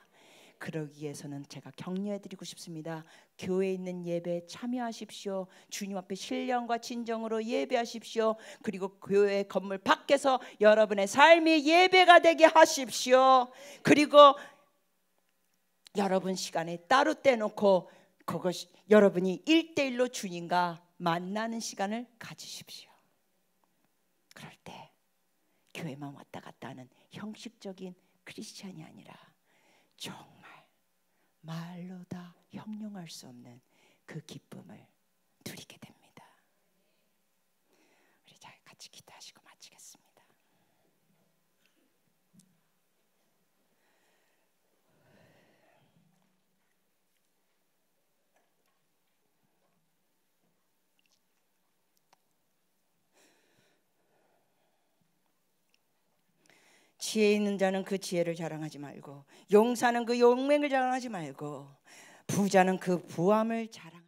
그러기 위해서는 제가 격려해드리고 싶습니다. 교회에 있는 예배에 참여하십시오. 주님 앞에 신령과 진정으로 예배하십시오. 그리고 교회 건물 밖에서 여러분의 삶이 예배가 되게 하십시오. 그리고 여러분 시간에 따로 떼놓고 그것이 여러분이 1대1로 주님과 만나는 시간을 가지십시오. 그럴 때 교회만 왔다 갔다 하는 형식적인 크리스찬이 아니라 정말 말로 다 형용할 수 없는 그 기쁨을 누리게 됩니다. 우리 잘 같이 기도하시고 마치겠습니다. 지혜 있는 자는 그 지혜를 자랑하지 말고 용사는 그 용맹을 자랑하지 말고 부자는 그 부함을 자랑